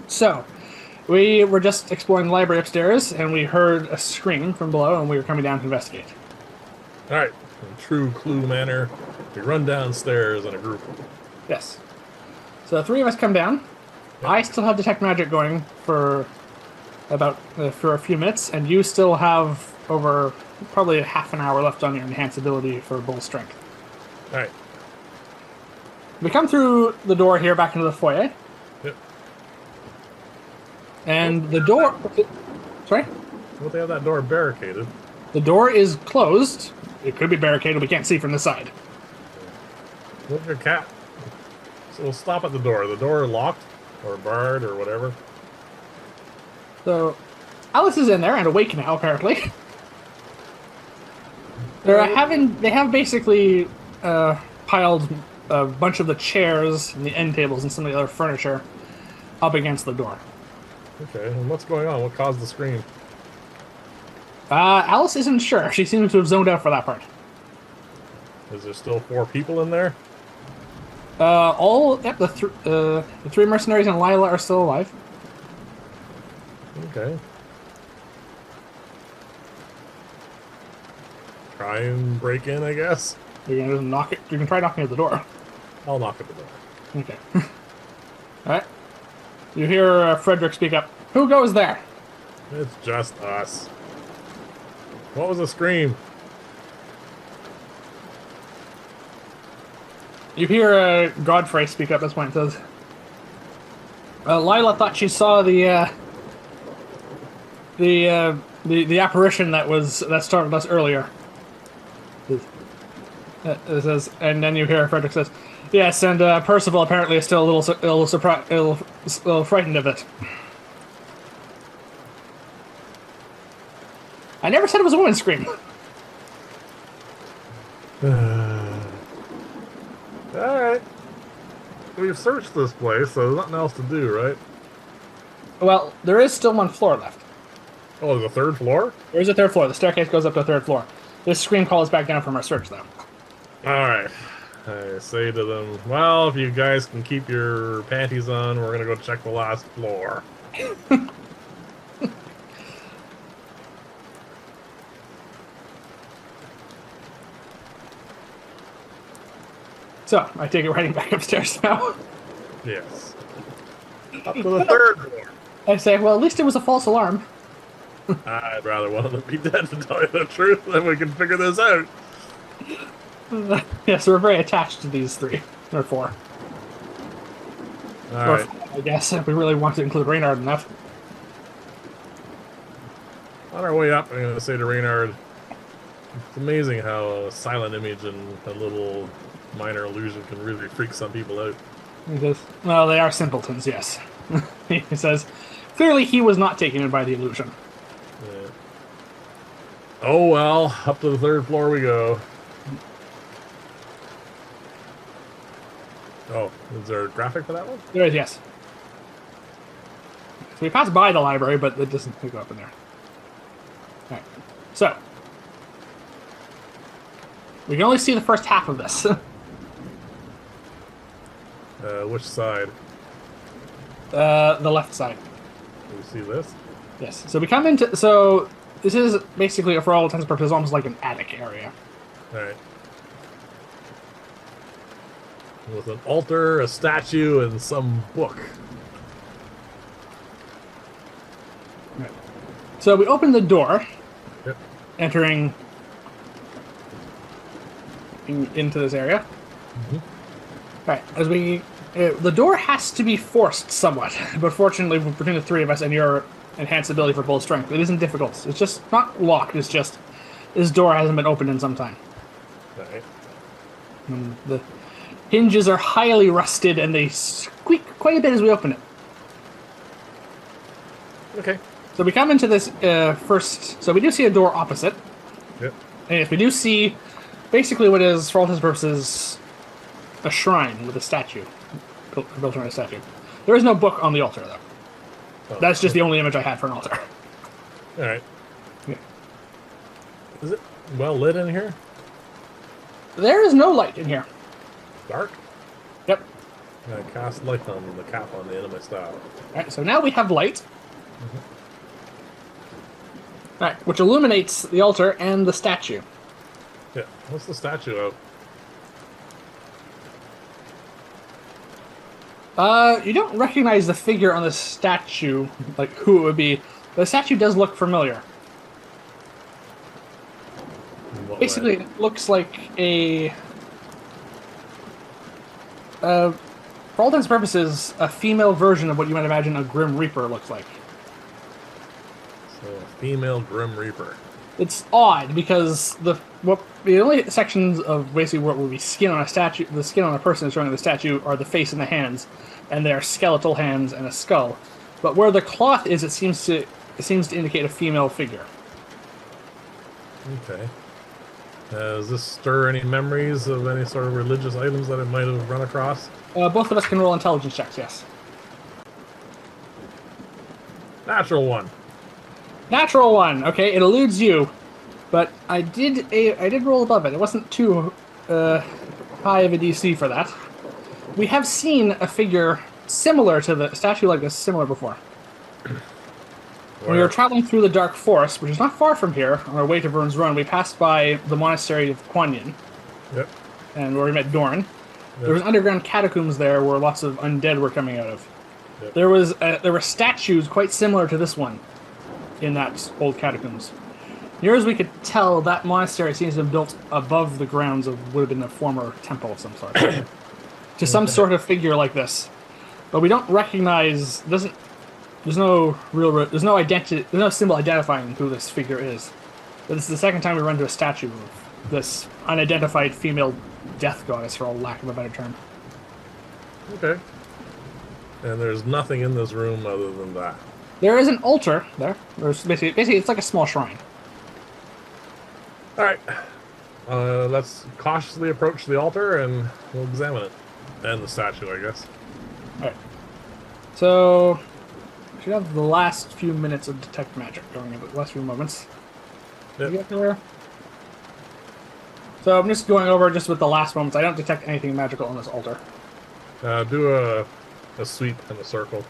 So, we were just exploring the library upstairs, and we heard a scream from below, and we were coming down to investigate. All right, in true Clue manner, we run downstairs in a group. Yes. So the three of us come down. Yep. I still have detect magic going for for a few minutes, and you still have over probably half an hour left on your enhanced ability for bull strength. All right. We come through the door here back into the foyer, Yep. and the door. Sorry, Well, they have that door barricaded. the door is closed. It could be barricaded. We can't see from the side. Look at your cat. So we'll stop at the door. The door locked or barred or whatever. So Alice is in there and awake now, apparently. They have basically piled a bunch of the chairs and the end tables and some of the other furniture up against the door. Okay, and what's going on? What caused the scream? Alice isn't sure. She seems to have zoned out for that part. Is there still 4 people in there? The three mercenaries and Lila are still alive. Okay. Try and break in, I guess. You're gonna just knock it. You can try knocking at the door. I'll knock at the door. Okay. All right. You hear Frederick speak up. Who goes there? It's just us. What was the scream? You hear Godfrey speak up. That's when it says. Lila thought she saw the apparition that startled us earlier. It says, and then you hear Frederick says, "Yes, and Percival apparently is still a little frightened of it." I never said it was a woman's scream. Alright. We've searched this place, so there's nothing else to do, right? Well, there is still one floor left. Oh, there's a 3rd floor? There is a 3rd floor. The staircase goes up to the 3rd floor. This scream calls back down from our search, though. Alright. I say to them, well, if you guys can keep your panties on, we're gonna go check the last floor. So, I take it riding back upstairs now. Yes. Up to the 3rd floor. I say, well, at least it was a false alarm. I'd rather one of them be dead to tell you the truth, then we can figure this out. Yes, we're very attached to these 3. Or 4. Alright. I guess, if we really want to include Reynard enough. On our way up, I'm going to say to Reynard, it's amazing how a silent image and a little minor illusion can really freak some people out. He says, well, they are simpletons, yes. He says, clearly he was not taken in by the illusion. Yeah. Oh well, up to the 3rd floor we go. Oh, is there a graphic for that one? There is, yes. So we passed by the library, but it doesn't go up in there. Alright. So. We can only see the first half of this. Which side? The left side. Do you see this? Yes. So we come into... So, this is basically, for all intents and purposes, almost like an attic area. Alright. With an altar, a statue, and some book. Right. So we open the door, Yep. entering into this area. Right, as we... the door has to be forced somewhat, but fortunately between the 3 of us and your enhanced ability for bold strength, it isn't difficult. It's just not locked, it's just this door hasn't been opened in some time. Alright. And the hinges are highly rusted and they squeak quite a bit as we open it. Okay. So we come into this first... So we do see a door opposite. Yep. And if we do see basically what is, for all intents and purposes, a shrine with a statue. Built around a statue. There is no book on the altar, though. Oh, That's just the only image I had for an altar. Alright. Yeah. Is it well lit in here? There is no light in here. Dark? Yep. I cast light on the cap on the end of my staff. All right, so now we have light. All right, which illuminates the altar and the statue. Yeah, what's the statue of? You don't recognize the figure on the statue, like who it would be. The statue does look familiar. In what Basically, way? it looks like a, for all intents and purposes, a female version of what you might imagine a Grim Reaper looks like. So, a female Grim Reaper. It's odd because the only sections of basically what would be skin on a statue, the skin on a person surrounding the statue, are the face and the hands, and they're skeletal hands and a skull. But where the cloth is, it seems to indicate a female figure. Okay. Does this stir any memories of any sort of religious items that it might have run across? Both of us can roll intelligence checks. Yes. Natural one. Natural one. Okay, it eludes you, but I did roll above it. It wasn't too high of a DC for that. We have seen a figure similar to the statue like this similar before. When we were traveling through the dark forest, which is not far from here, on our way to Vern's Run, we passed by the monastery of Quanyin. Yep. And where we met Dorn. Yep. There was underground catacombs there where lots of undead were coming out of. Yep. There were statues quite similar to this one in that old catacombs. Near as we could tell, that monastery seems to have been built above the grounds of would have been a former temple of some sort. To some sort of figure like this. But we don't recognize... There's no symbol identifying who this figure is. But this is the second time we run into a statue of this unidentified female death goddess, for all lack of a better term. Okay. And there's nothing in this room other than that. There is an altar there. There's basically it's like a small shrine. All right. Let's cautiously approach the altar and we'll examine it. And the statue, I guess. All right. So... should have the last few minutes of detect magic going in, the last few moments. Yep. You get there? So I'm just going over just with the last moments. I don't detect anything magical on this altar. Do a sweep in a circle.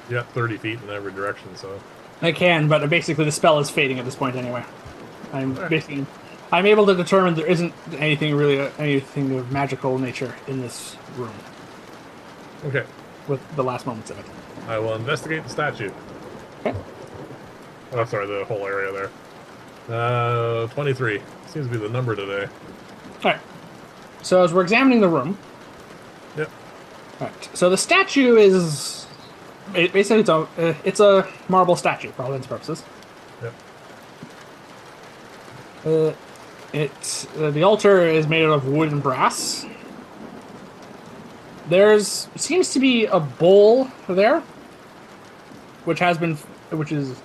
You got 30 feet in every direction, so... I can, but basically the spell is fading at this point anyway. I'm able to determine there isn't anything of magical nature in this room. Okay. With the last moments of it. I will investigate the statue. Okay. Oh, sorry, the whole area there. 23. Seems to be the number today. Alright. So as we're examining the room... Yep. Alright. So the statue is... basically, it's a marble statue, for all intents and purposes. Yep. The altar is made out of wood and brass. Seems to be a bowl there, which is...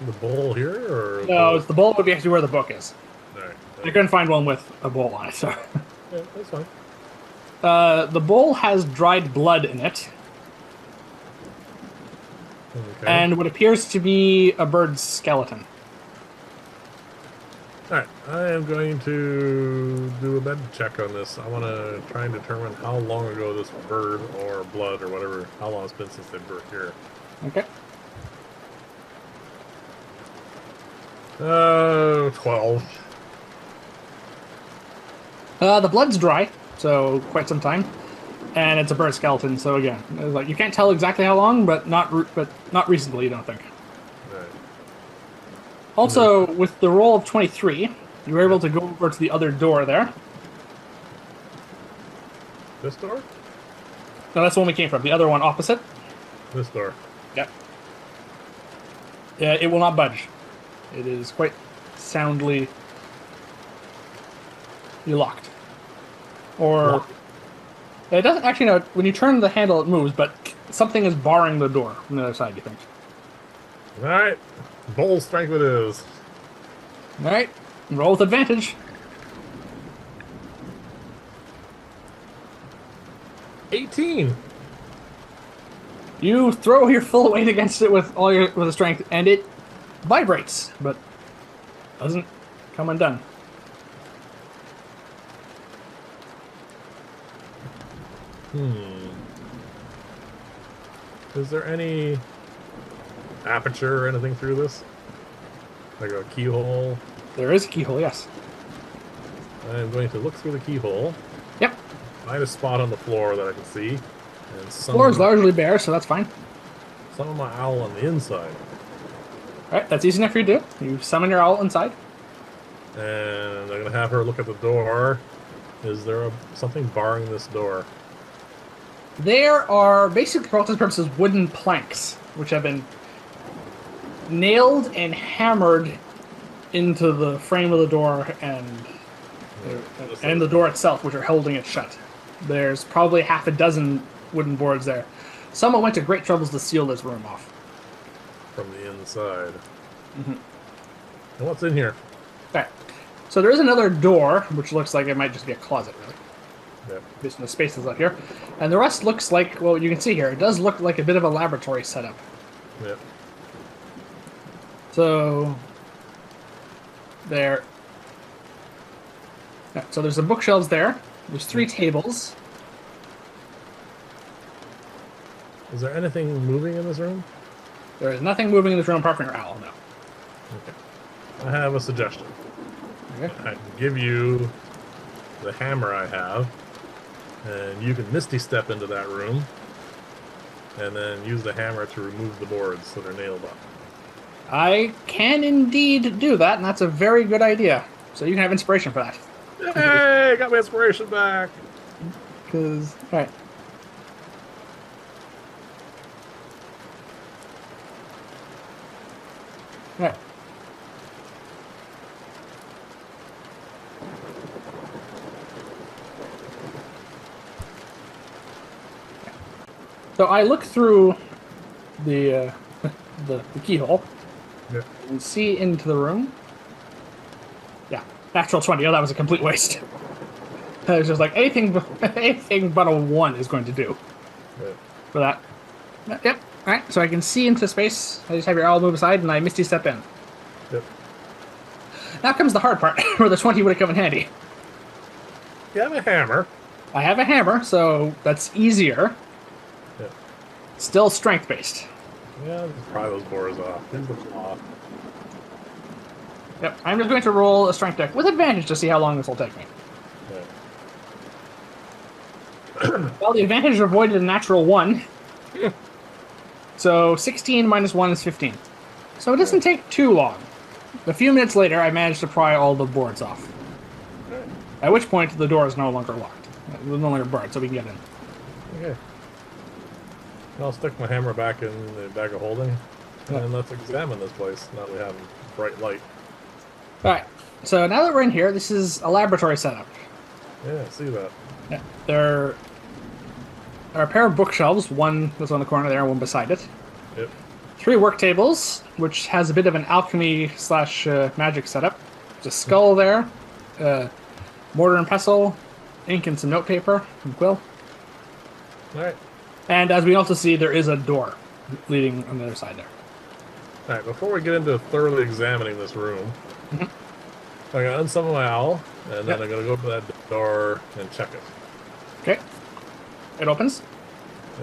The bowl here, or... No, the bowl would be actually where the book is. Alright. I couldn't find one with a bowl on it, so... Yeah, that's fine. The bowl has dried blood in it. Okay. And what appears to be a bird's skeleton. Alright, I am going to do a med check on this. I want to try and determine how long ago this bird or blood or whatever, how long it's been since they were here. Okay. 12. The blood's dry, so quite some time. And it's a bird skeleton, so again, like you can't tell exactly how long, but not recently, you don't think. Right. Also, with the roll of 23, you were able to go over to the other door there. This door? No, that's the one we came from. The other one opposite. This door. Yep. Yeah, it will not budge. It is quite soundly locked. Or... It doesn't actually know. When you turn the handle, it moves, but something is barring the door from the other side, you think. Alright. Bowl strength it is. Alright. Roll with advantage. 18. You throw your full weight against it with the strength, and it vibrates, but doesn't come undone. Hmm. Is there any aperture or anything through this? Like a keyhole? There is a keyhole, yes. I'm going to look through the keyhole. Yep. Find a spot on the floor that I can see. And Floor is largely bare, so that's fine. summon my owl on the inside. Alright, that's easy enough for you to do. You summon your owl inside. And I'm going to have her look at the door. Is there something barring this door? There are, basically for all intents and purposes, wooden planks, which have been nailed and hammered into the frame of the door and the door itself, which are holding it shut. There's probably half a dozen wooden boards there. Someone went to great troubles to seal this room off. From the inside. And what's in here? Okay. So there is another door, which looks like it might just be a closet, really. Yep. Based on the spaces up here. And the rest looks like, well, you can see here, it does look like a bit of a laboratory setup. Yep. So there. Yeah, so there's some bookshelves there. There's 3 tables. Is there anything moving in this room? There is nothing moving in this room apart from your owl, no. Okay. I have a suggestion. Okay. I can give you the hammer I have, and you can misty step into that room, and then use the hammer to remove the boards so they're nailed up. I can indeed do that, and that's a very good idea. So you can have inspiration for that. Hey, got my inspiration back. Because, alright. Alright. So I look through the the keyhole Yeah. and see into the room. Yeah, natural 20. Oh, that was a complete waste. I was just like anything but a 1 is going to do Yeah. for that. Yep. All right. So I can see into space. I just have your owl move aside, and I misty step in. Yep. Now comes the hard part, where the 20 would have come in handy. You have a hammer. I have a hammer, so that's easier. Yeah. Still strength based. Yeah, just pry those boards off. Here's the claw. Yep. I'm just going to roll a strength check with advantage to see how long this will take me. Yeah. Well, the advantage avoided a natural 1. So 16 minus 1 is 15. So it doesn't take too long. A few minutes later, I managed to pry all the boards off. At which point, the door is no longer locked. It's no longer barred, so we can get in. Okay. I'll stick my hammer back in the bag of holding, and let's examine this place now that we have bright light. Alright, so now that we're in here, this is a laboratory setup. Yeah, I see that. Yeah, there are a pair of bookshelves, one that's on the corner there and one beside it. Yep. 3 work tables, which has a bit of an alchemy slash magic setup. There's a skull there, mortar and pestle, ink and some notepaper, and quill. Alright. And as we also see, there is a door leading on the other side there. Alright, before we get into thoroughly examining this room, I'm going to unsummon my owl, and then I'm going to go to that door and check it. Okay. It opens.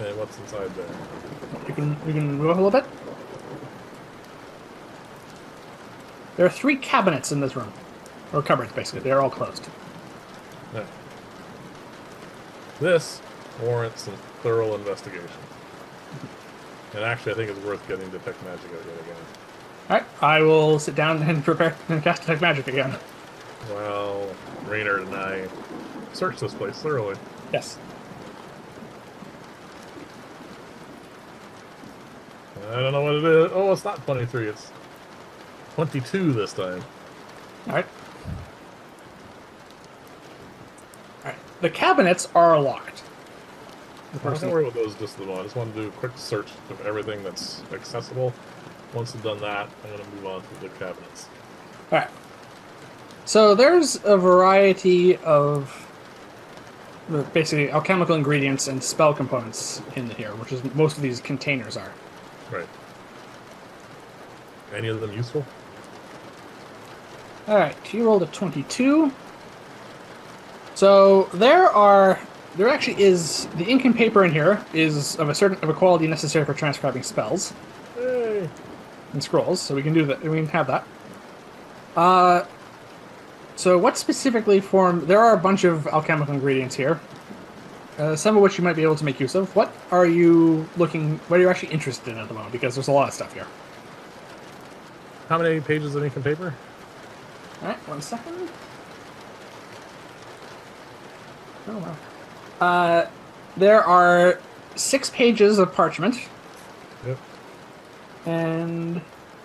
And what's inside there? You can move up a little bit. There are 3 cabinets in this room. Or cupboards, basically. They're all closed. Alright. This warrants some thorough investigation. And actually, I think it's worth getting Detect Magic out yet again. Alright, I will sit down and prepare and cast Detect Magic again. Well, Raynard and I searched this place thoroughly. Yes. I don't know what it is. Oh, it's not 23. It's 22 this time. Alright. Alright. The cabinets are locked. I'm not worried about those just the one. I just want to do a quick search of everything that's accessible. Once I've done that, I'm going to move on to the cabinets. Alright. So there's a variety of basically alchemical ingredients and spell components in here, which is most of these containers are. Right. Any of them useful? Alright, you rolled a 22. So there are there actually is the ink and paper in here is of a quality necessary for transcribing spells Hey. and scrolls, so we can do that. We can have that. So what specifically form? There are a bunch of alchemical ingredients here, some of which you might be able to make use of. What are you looking? What are you actually interested in at the moment? Because there's a lot of stuff here. How many pages of ink and paper? All right, 1 second. Oh wow. There are 6 pages of parchment. Yep. And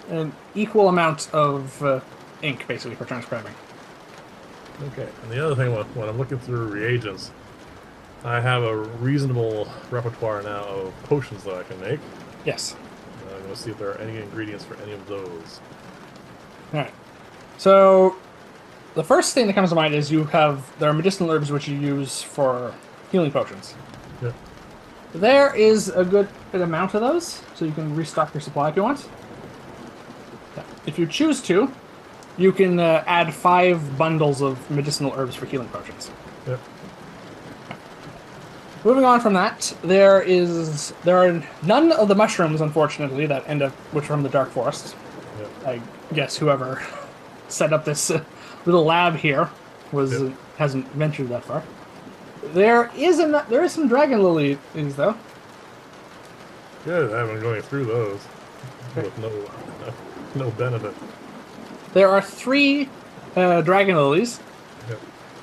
an equal amount of ink, basically, for transcribing. Okay, and the other thing, when I'm looking through reagents, I have a reasonable repertoire now of potions that I can make. Yes. I'm going to see if there are any ingredients for any of those. Alright. So, the first thing that comes to mind is there are medicinal herbs which you use for healing potions. Yep. There is a good amount of those, so you can restock your supply if you want. If you choose to, you can add 5 bundles of medicinal herbs for healing potions. Yep. Moving on from that, there are none of the mushrooms, unfortunately, which are from the Dark Forest. Yep. I guess whoever set up this little lab here hasn't ventured that far. There is some dragon lilies though. Good, I've been going through those with no benefit. There are 3 dragon lilies. Yep.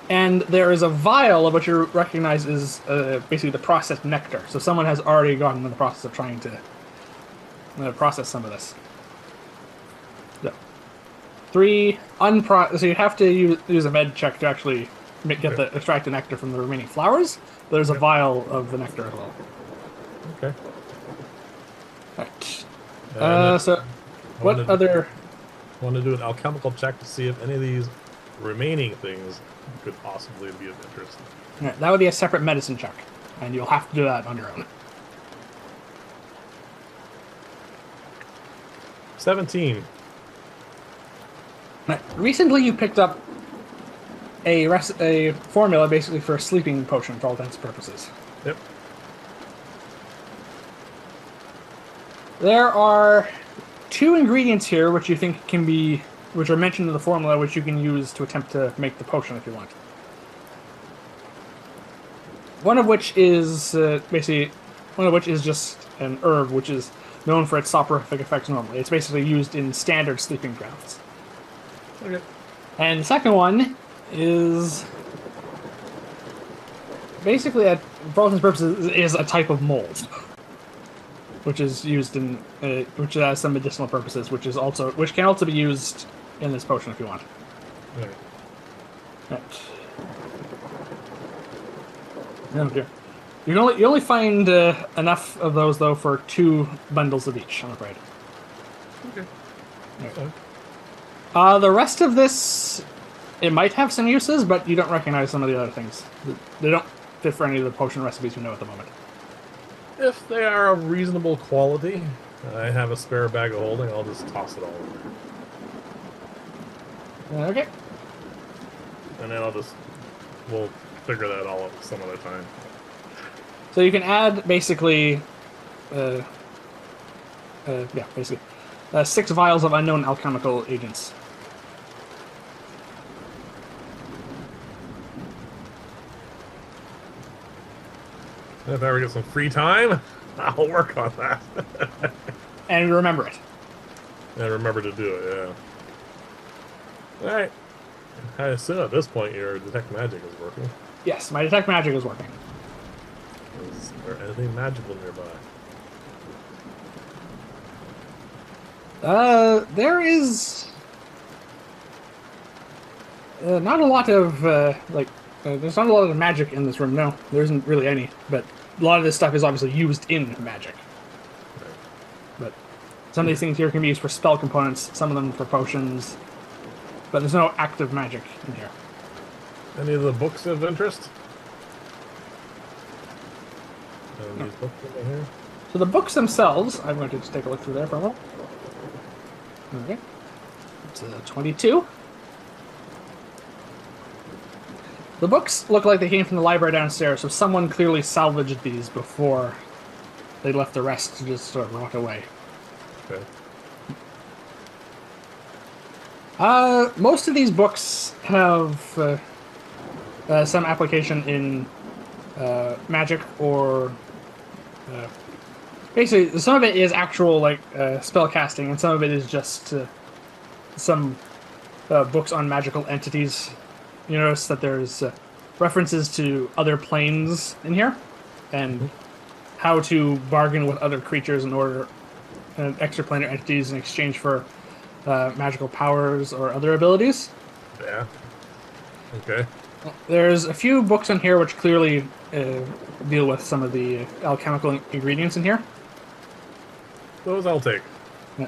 And there is a vial of what you recognize is basically the processed nectar. So someone has already gotten in the process of trying to process some of this. So, 3 so you have to use a med check to actually extract the nectar from the remaining flowers. But there's a vial of the nectar as well. Okay. Right. So, what other? I want to do an alchemical check to see if any of these remaining things could possibly be of interest. Right, that would be a separate medicine check, and you'll have to do that on your own. 17. Right. Recently, you picked up a formula basically for a sleeping potion for all intents and purposes. Yep. There are 2 ingredients here which you think which are mentioned in the formula, which you can use to attempt to make the potion if you want. One of which is just an herb, which is known for its soporific effects normally. It's basically used in standard sleeping drafts. Okay. And the second one is basically, for all intents and purposes, is a type of mold, which is used which has some medicinal purposes, which can also be used in this potion if you want. Right. Right. Oh dear. You only find enough of those though for 2 bundles of each, I'm afraid. Okay. Right. The rest of this, it might have some uses, but you don't recognize some of the other things. They don't fit for any of the potion recipes you know at the moment. If they are of reasonable quality, I have a spare bag of holding, I'll just toss it all in there. Okay. And then we'll figure that all out some other time. So you can add basically, 6 vials of unknown alchemical agents. And if I ever get some free time, I'll work on that. And remember it. And remember to do it, yeah. Alright. I assume at this point your detect magic is working. Yes, my detect magic is working. Is there anything magical nearby? There is not a lot of there's not a lot of magic in this room. No, there isn't really any. But a lot of this stuff is obviously used in magic. Right. But some of these things here can be used for spell components. Some of them for potions. But there's no active magic in here. Any of the books of interest? These books over here? So the books themselves, I'm going to just take a look through there for a while. Okay. It's 22. The books look like they came from the library downstairs, so someone clearly salvaged these before they left the rest to just sort of rot away. Okay. Most of these books have some application in magic or basically some of it is actual like spell casting, and some of it is just some books on magical entities. You notice that there's references to other planes in here, and how to bargain with other creatures in order extraplanar entities in exchange for magical powers or other abilities. Yeah. Okay. There's a few books in here which clearly deal with some of the alchemical ingredients in here. Those I'll take. Yeah.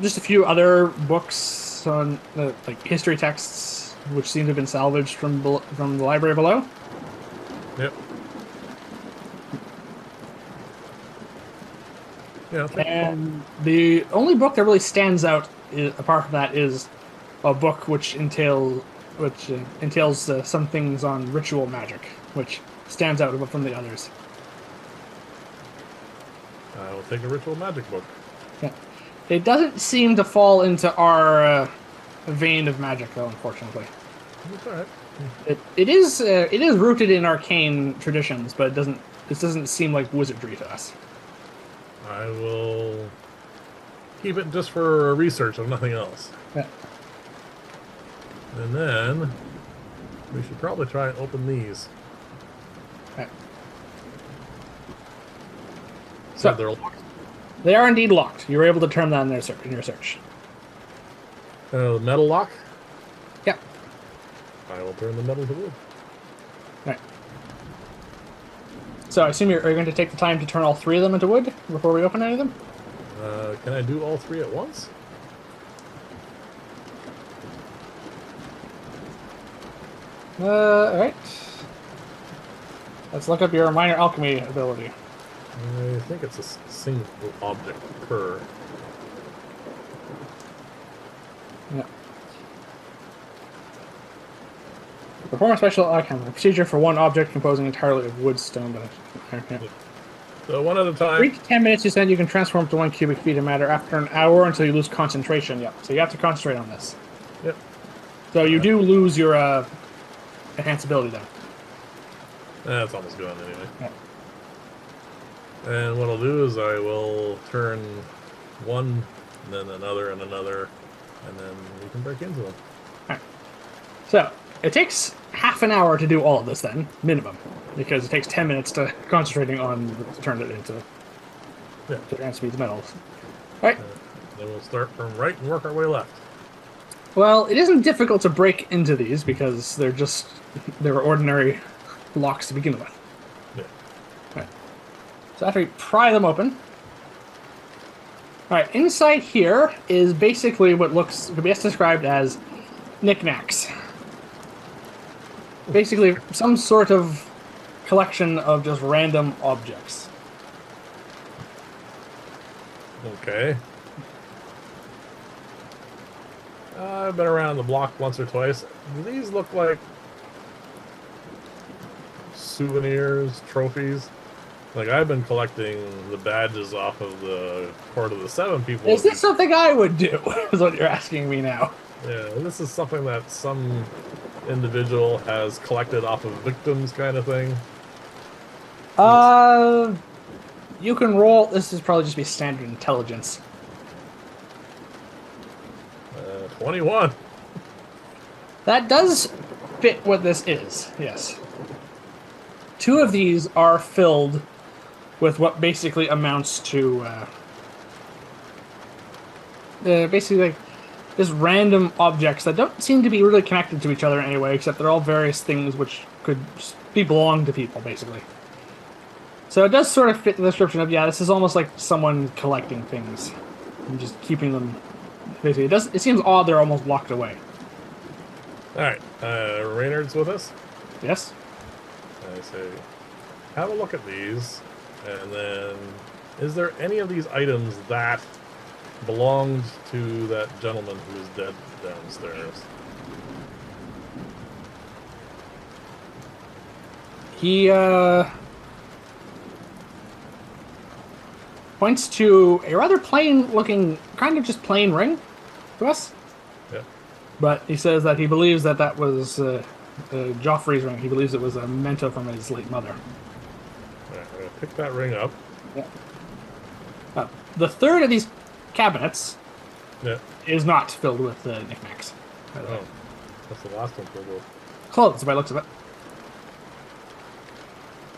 Just a few other books on like history texts, which seem to have been salvaged from the library below. Yep. Yeah. And the only book that really stands out, apart from that, is a book which entails some things on ritual magic, which stands out from the others. I will take a ritual magic book. Yeah. It doesn't seem to fall into our vein of magic, though, unfortunately. That's all right. It is rooted in arcane traditions, but this doesn't seem like wizardry to us. I will keep it just for research, if nothing else. Yeah. And then we should probably try and open these. Okay. So So they're locked. they are indeed locked. You were able to turn that in your search. The metal lock. Yeah. I will turn the metal to wood. Right. So I assume you're going to take the time to turn all three of them into wood before we open any of them? Can I do all three at once? Alright. Let's look up your minor alchemy ability. I think it's a single object per. Yeah. Perform a special alchemy procedure for one object composing entirely of wood, stone, but yeah. So one at a time. 3 to 10 minutes, you said you can transform to 1 cubic feet of matter after an hour until you lose concentration. Yep. So you have to concentrate on this. Yep. So you do lose your enhanced ability then. That's almost gone anyway. Yeah. And what I'll do is I will turn one, and then another, and another, and then we can break into them. Alright. So it takes half an hour to do all of this then, minimum, because it takes 10 minutes to concentrating on to turn it into these metals. Alright. Then we'll start from right and work our way left. Well, it isn't difficult to break into these because they're ordinary locks to begin with. Yeah. Alright. So after we pry them open. Alright, inside here is basically what could be best described as knickknacks. Basically, some sort of collection of just random objects. Okay. I've been around the block once or twice. Do these look like souvenirs, trophies? Like, I've been collecting the badges off of the Court of the Seven people. Is this something I would do? Is what you're asking me now. Yeah, this is something that some individual has collected off of victims, kind of thing. You can roll. This is probably just be standard intelligence. 21. That does fit what this is, yes. 2 of these are filled with what basically amounts to basically like just random objects that don't seem to be really connected to each other in any way, except they're all various things which could belong to people, basically. So it does sort of fit the description of, yeah, this is almost like someone collecting things and just keeping them. Basically, it seems odd they're almost locked away. Alright, Reynard's with us. Yes? I say, have a look at these, and then, is there any of these items that belonged to that gentleman who is dead downstairs? He points to a rather plain-looking, kind of just plain ring to us. Yeah. But he says that he believes that that was Joffrey's ring. He believes it was a memento from his late mother. All right, I'm gonna pick that ring up. Yeah. The third of these cabinets is not filled with knickknacks. Oh, that's the last one filled with Clothes, by the looks of it.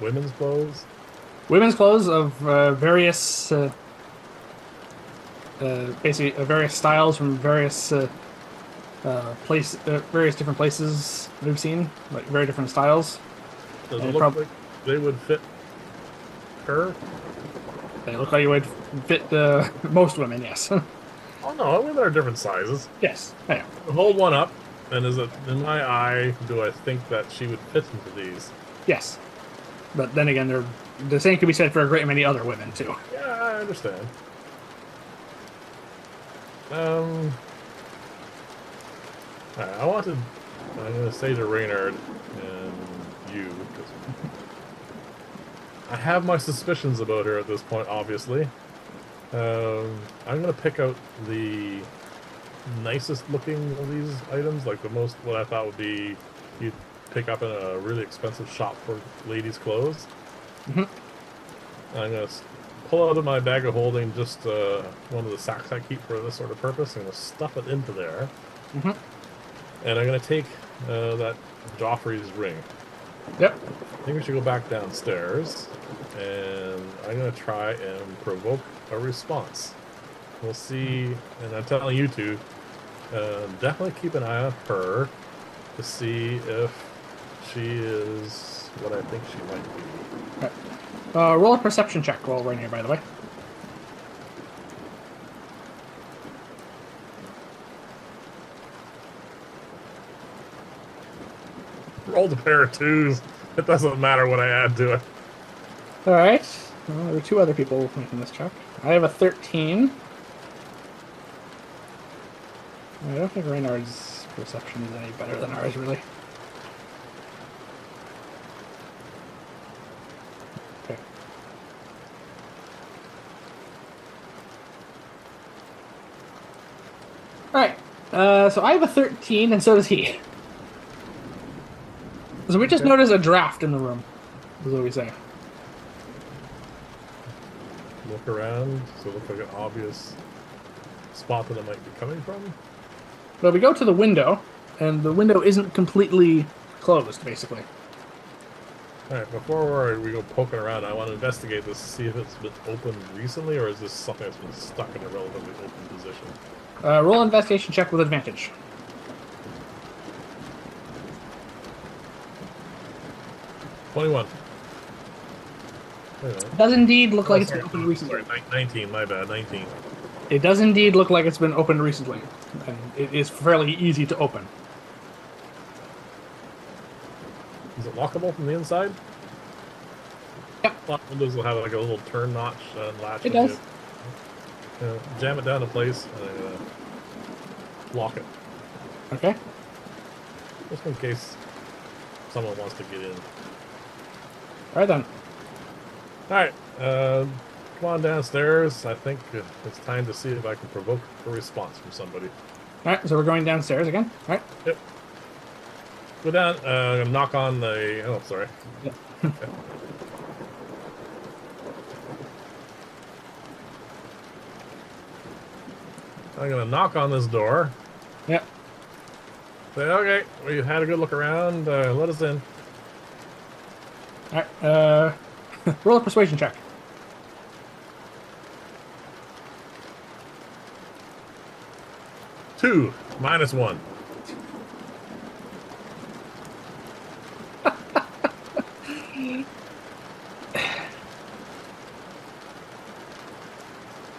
women's clothes. Women's clothes of various, basically various styles from various various different places we've seen, like very different styles. Does it look like they would fit her? They look like you would fit most women, yes. Oh no, women are different sizes. Yes. Yeah. Hold one up, and is it in my eye? Do I think that she would fit into these? Yes. But then again, the same could be said for a great many other women too. Yeah, I understand. I'm going to say to Reynard and you, because I have my suspicions about her at this point, obviously. I'm going to pick out the nicest looking of these items, like the most, what I thought would be, you'd pick up in a really expensive shop for ladies' clothes. Mm-hmm. I'm going to pull out of my bag of holding just one of the sacks I keep for this sort of purpose. I'm going to stuff it into there. Mm-hmm. And I'm going to take that Joffrey's ring. Yep. I think we should go back downstairs. And I'm going to try and provoke a response. We'll see. And I'm telling you two, definitely keep an eye on her to see if she is what I think she might be. Right. Roll a perception check while we're in here, by the way. Rolled a pair of twos. It doesn't matter what I add to it. All right. Well, there are two other people making this check. I have a 13. I don't think Reynard's perception is any better than ours, really. Okay. All right. So I have a 13, and so does he. So we just noticed a draft in the room, is what we say. Look around, so it looks like an obvious spot that it might be coming from. Well, we go to the window, and the window isn't completely closed, basically. Alright, before we go poking around, I want to investigate this to see if it's been opened recently, or is this something that's been stuck in a relatively open position? Roll an investigation check with advantage. 21. It does indeed look like it's been opened recently. Sorry, 19, my bad, 19. It does indeed look like it's been opened recently, and it is fairly easy to open. Is it lockable from the inside? Yep. A lot of windows will have like a little turn notch latch. It does. Jam it down in place and lock it. Okay. Just in case someone wants to get in. All right, then. Alright, come on downstairs. I think it's time to see if I can provoke a response from somebody. All right, so we're going downstairs again. All right. Yep. Go down, I'm gonna knock on the... Oh, sorry. Yeah. Okay. I'm gonna knock on this door. Yep. Say, okay, we had a good look around. Let us in. All right. Roll a persuasion check. Two, -1.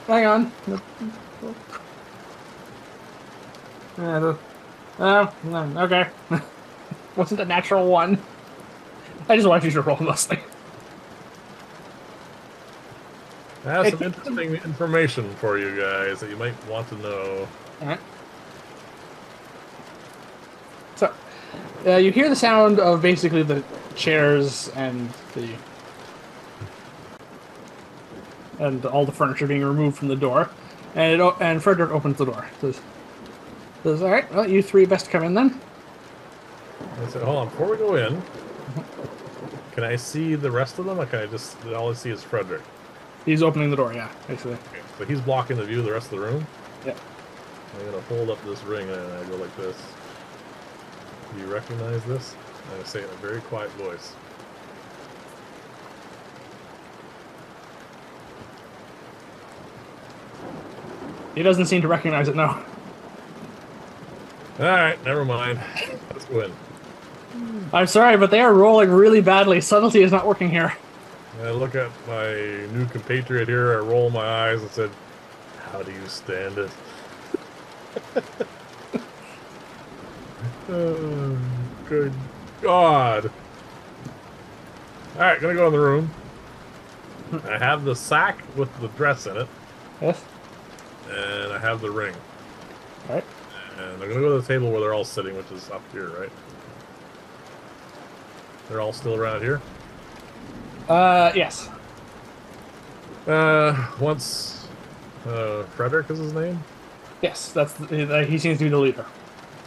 Hang on. No, okay. Wasn't a natural one. I just want you to roll mostly. I have some interesting information for you guys that you might want to know. Alright. So, you hear the sound of basically the chairs and all the furniture being removed from the door, and Frederick opens the door. Says, "All right, well, you three best come in then." I said, hold on, before we go in, can I see the rest of them? Or can I just, all I see is Frederick? He's opening the door, yeah, basically. Okay, so he's blocking the view of the rest of the room? Yeah. I'm going to hold up this ring and I go like this. Do you recognize this? I'm going to say it in a very quiet voice. He doesn't seem to recognize it, no. Alright, never mind. Let's go in. I'm sorry, but they are rolling really badly. Subtlety is not working here. I look at my new compatriot here, I roll my eyes and said, how do you stand it? Oh, good God. Alright, gonna go in the room. I have the sack with the dress in it. Yes. And I have the ring. Alright. And I'm gonna go to the table where they're all sitting, which is up here, right? They're all still around here? Yes. Once Frederick is his name? Yes, he seems to be the leader.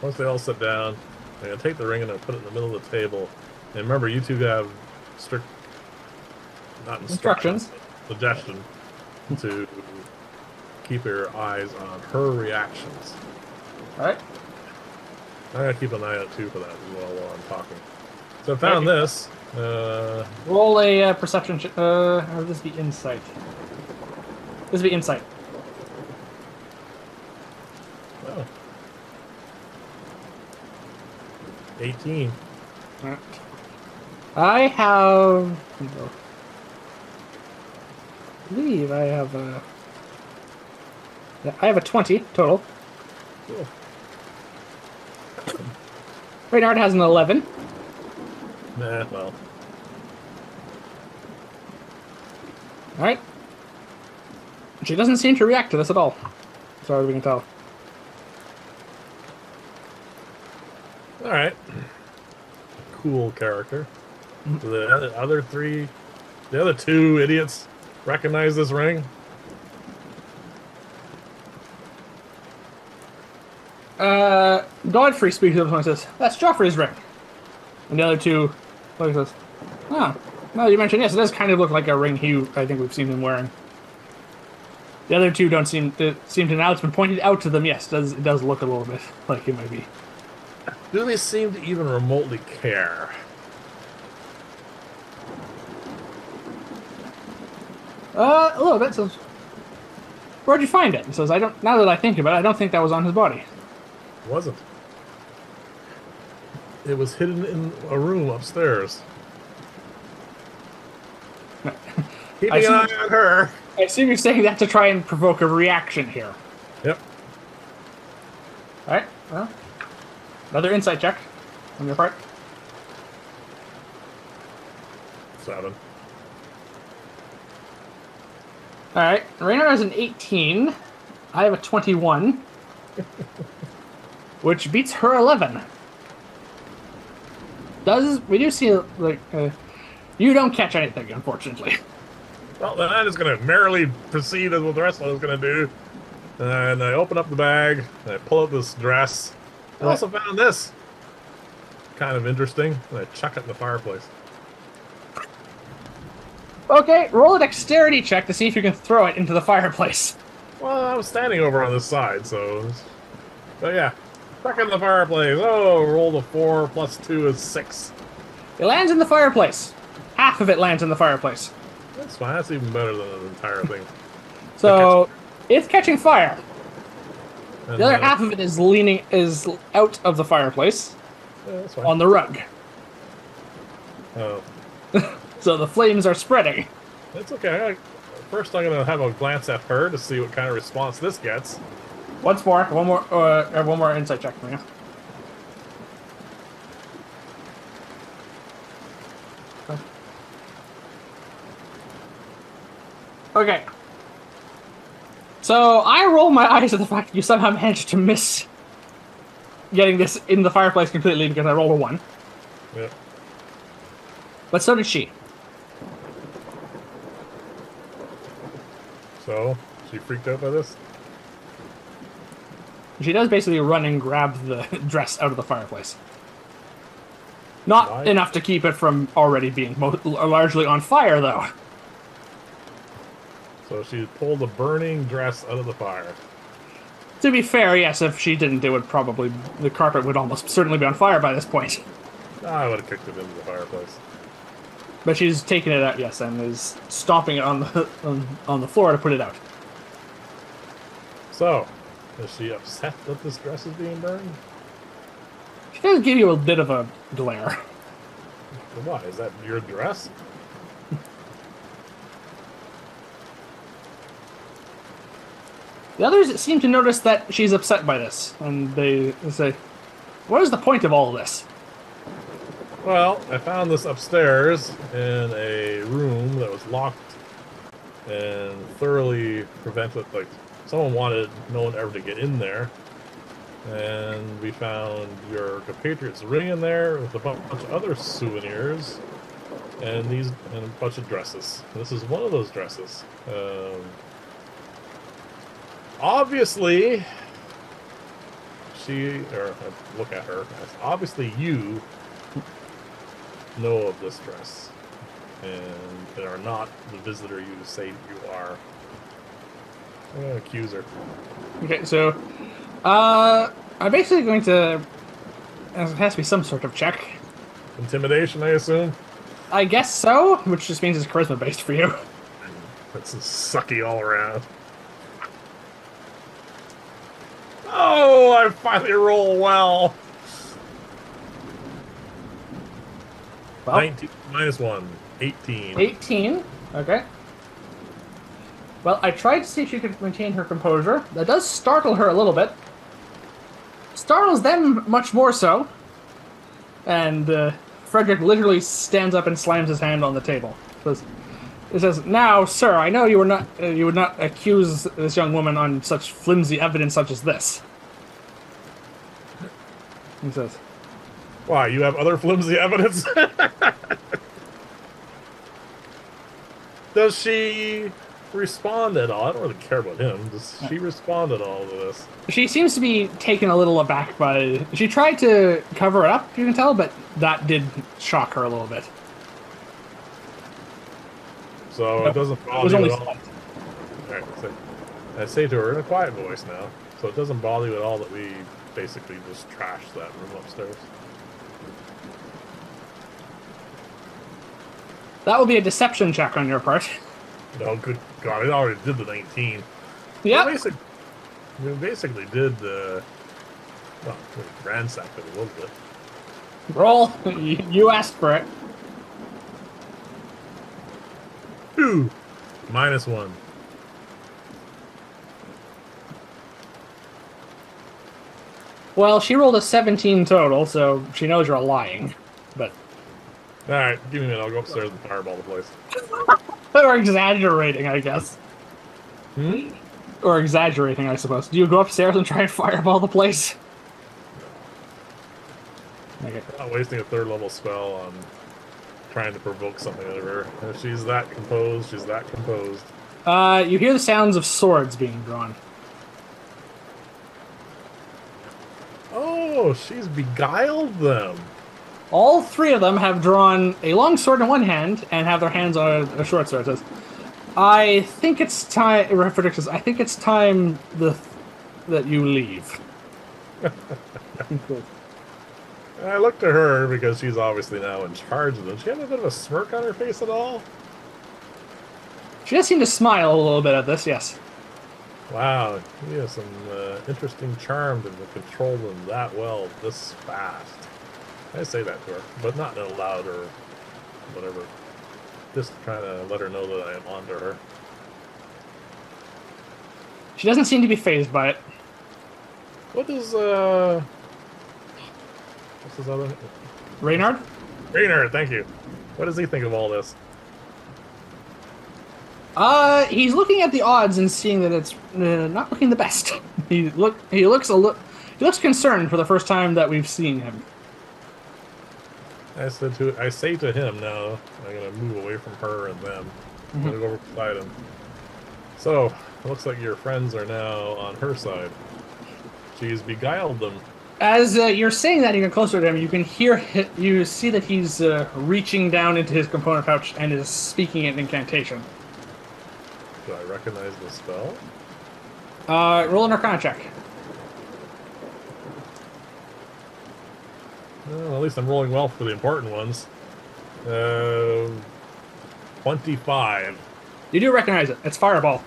Once they all sit down, I'm gonna take the ring and I'll put it in the middle of the table. And remember, you two have strict, not instructions, suggestion to keep your eyes on her reactions. Alright. I'm gonna keep an eye out too for that as well while I'm talking. So I found this. Roll a perception. Or this be insight. This be insight. Oh. 18. Alright. I have. I believe I have a. Yeah, I have a 20 total. Cool. Reynard has an 11. Nah, well. Alright. She doesn't seem to react to this at all, as far as we can tell. Alright. Cool character. The other two idiots recognize this ring? Godfrey speaks up and says, "That's Joffrey's ring." And the other two look and says, "Oh, now you mentioned, yes, it does kind of look like a ring I think we've seen him wearing." The other two don't seem to now it's been pointed out to them, yes, it does look a little bit like he might be. Do they seem to even remotely care? A little bit. Says, "Where'd you find it?" He says, "I don't. Now that I think about it, I don't think that was on his body." It wasn't. It was hidden in a room upstairs. Keeping an eye on her. I assume you're saying that to try and provoke a reaction here. Yep. All right. Well, another insight check on your part. 7. All right. Raynor has an 18. I have a 21, which beats her 11. We do see like you don't catch anything, unfortunately. Well, then I'm just going to merrily proceed as what the rest of us going to do. And I open up the bag, and I pull out this dress. I also found this. Kind of interesting. And I chuck it in the fireplace. Okay, roll a dexterity check to see if you can throw it into the fireplace. Well, I was standing over on this side, so... But yeah. Chuck it in the fireplace. Oh, roll the 4 plus 2 is 6. It lands in the fireplace. Half of it lands in the fireplace. That's fine. That's even better than the entire thing. So, it's catching fire. And The other half of it is out of the fireplace yeah, that's fine. on the rug. Oh. So the flames are spreading. That's okay. First, I'm going to have a glance at her to see what kind of response this gets. Once more, one more insight check from you. Okay. So I roll my eyes at the fact that you somehow managed to miss getting this in the fireplace completely because I rolled a 1. Yeah. But so did she. So, she freaked out by this? She does basically run and grab the dress out of the fireplace. Not Why? enough to keep it from already being largely on fire, though. So she pulled the burning dress out of the fire. To be fair, yes, if she didn't, the carpet would almost certainly be on fire by this point. I would have kicked it into the fireplace. But she's taking it out, yes, and is stomping it on the floor to put it out. So, is she upset that this dress is being burned? She does give you a bit of a glare. Why? Is that your dress? The others seem to notice that she's upset by this, and they say, "What is the point of all of this?" Well, I found this upstairs in a room that was locked and thoroughly prevented, like, someone wanted no one ever to get in there. And we found your compatriot's ring in there with a bunch of other souvenirs and a bunch of dresses. This is one of those dresses. Obviously, look at her. Obviously, you know of this dress and are not the visitor you say you are. I'm gonna accuse her. Okay, so I'm basically going to. It has to be some sort of check. Intimidation, I assume. I guess so, which just means it's charisma based for you. That's sucky all around. Oh, I finally roll well. Well, 19 minus 1, 18. 18. Okay. Well, I tried to see if she could maintain her composure. That does startle her a little bit. Startles them much more so. And Frederick literally stands up and slams his hand on the table. It says, "Now, sir, I know you would not accuse this young woman on such flimsy evidence such as this." He says, Why, you have other flimsy evidence? Does she respond at all? I don't really care about him. Does she respond at all to this? she seems to be taken a little aback by... She tried to cover it up, you can tell, but that did shock her a little bit. So it doesn't bother you at all. Alright, so I say to her in a quiet voice now, so it doesn't bother you at all that we basically just trashed that room upstairs. That will be a deception check on your part. No, good God, I already did the 19. Yeah. We basically did, well, we ransacked it a little bit. Roll. You asked for it. 2 minus 1. Well, she rolled a 17 total, so she knows you're lying. But Alright, give me a minute, I'll go upstairs and fireball the place. or exaggerating, I guess. Hmm? Or exaggerating, I suppose. Do you go upstairs and try and fireball the place? Okay. I'm not wasting a 3rd level spell on trying to provoke something out of her. If she's that composed, she's that composed. You hear the sounds of swords being drawn. Oh, she's beguiled them. All three of them have drawn a long sword in one hand and have their hands on a short sword. It says, "I think it's time." Frederick says, "I think it's time that you leave." I looked at her because she's obviously now in charge of them. She had a bit of a smirk on her face at all. She does seem to smile a little bit at this. Yes. Wow, you have some interesting charm to control them that well this fast. I say that to her, but not in a loud or whatever. Just trying to let her know that I am onto her. She doesn't seem to be fazed by it. What is what's his other name? Reynard? Raynard, thank you. What does he think of all this? He's looking at the odds and seeing that it's not looking the best. He looks concerned for the first time that we've seen him. I say to him now, I'm gonna move away from her and them. I'm gonna go over beside him. So, it looks like your friends are now on her side. She's beguiled them. As you're saying that, you get closer to him. You can you see that he's reaching down into his component pouch and is speaking an incantation. Do I recognize the spell? Roll an Arcana check. Well, at least I'm rolling well for the important ones. 25. You do recognize it. It's Fireball.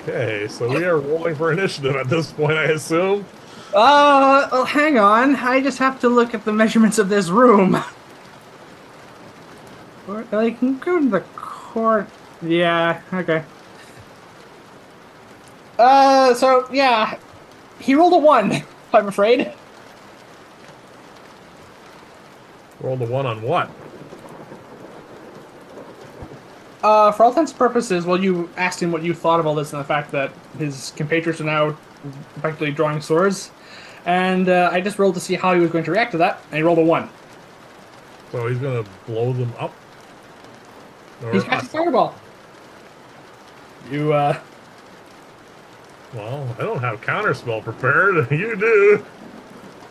Okay, so we are rolling for initiative at this point, I assume. Well, hang on. I just have to look at the measurements of this room. Or, like, go to the court. Yeah, okay. So, yeah. He rolled a 1, I'm afraid. Rolled a 1 on what? For all intents and purposes, well, you asked him what you thought of all this and the fact that his compatriots are now effectively drawing swords. And I just rolled to see how he was going to react to that, and he rolled a 1. So he's gonna blow them up? Or He's got a fireball. You, Well, I don't have counterspell prepared. You do.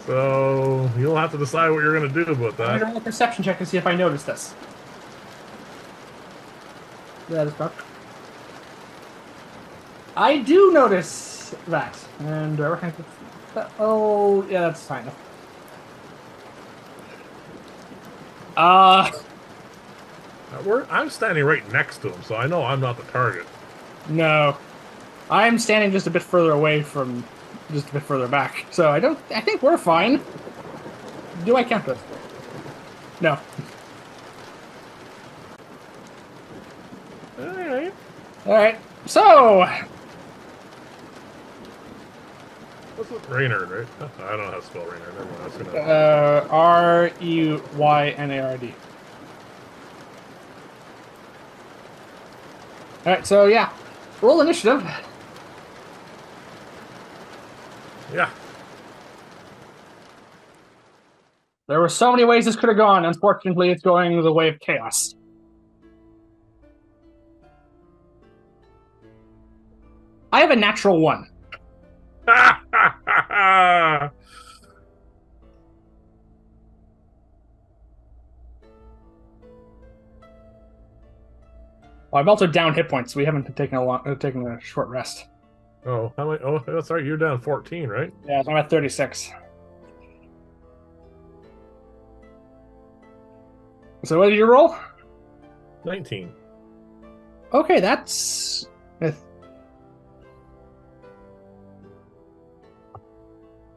So you'll have to decide what you're gonna do about I'm that. going to roll a perception check to see if I notice this. That is correct. I do notice that. And oh, yeah, that's fine. I'm standing right next to him, so I know I'm not the target. No. I'm standing just a bit further away from, just a bit further back. So I think we're fine. Do I count this? No. Alright. Alright, so... What's with Reynard, right? Oh, I don't know how to spell Reynard. Never mind. I was gonna... R-E-Y-N-A-R-D. Alright, so yeah. Roll initiative. Yeah. There were so many ways this could have gone. Unfortunately, it's going the way of chaos. I have a natural 1. Well, I'm also down hit points. We haven't taken a short rest. Oh, how many? Oh, that's right. You're down 14, right? Yeah, so I'm at 36. So what did you roll? 19. Okay, that's...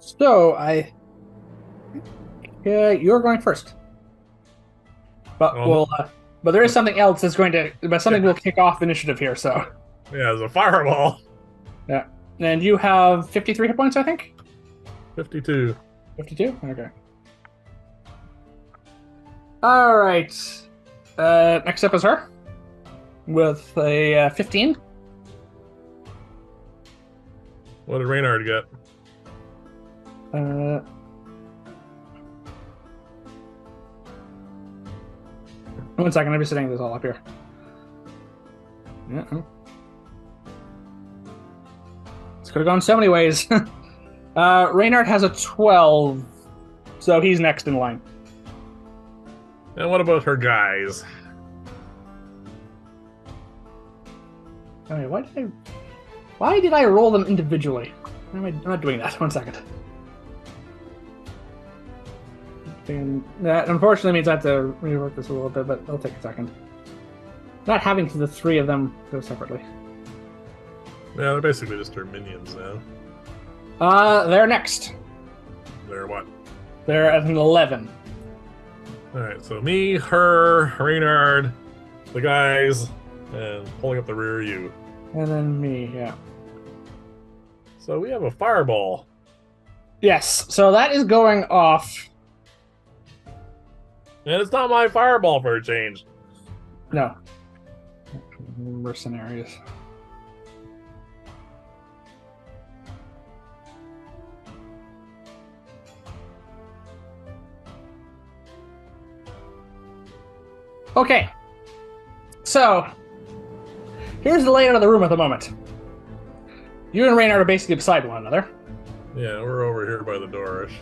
So, you're going first. But but there is something else that's going to... But something will kick off initiative here, so... Yeah, it's a fireball. Yeah. And you have 53 hit points, I think? 52. 52? Okay. Alright. Next up is her. With a 15. What did Reynard get? One second, I'll be setting this all up here. Yeah. This could have gone so many ways. Reynard has a 12, so he's next in line. And what about her guys? Okay, why did I roll them individually? I'm not doing that. 1 second. And that unfortunately means I have to rework this a little bit, but it'll take a second. Not having the 3 of them go separately. Yeah, they're basically just her minions now. They're next. They're what? They're at an 11. Alright, so me, her, Reynard, the guys, and pulling up the rear you. And then me, yeah. So we have a fireball. Yes, so that is going off. And it's not my fireball for a change. No. Mercenaries. Okay. So, here's the layout of the room at the moment. You and Reynard are basically beside one another. Yeah, we're over here by the doorish.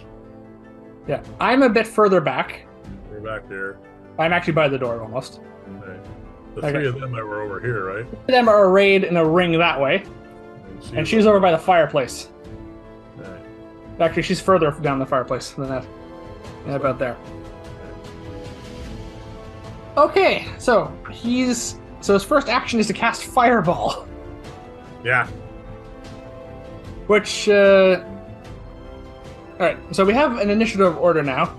Yeah. I'm a bit further back. We're back here. I'm actually by the door almost. Okay. The Okay. three of them that were over here, right? Them are arrayed in a ring that way. And she's over by the fireplace. Right. Actually, she's further down the fireplace than that. Yeah, about there. Okay, so his first action is to cast Fireball. Yeah. Which, alright, so we have an initiative order now.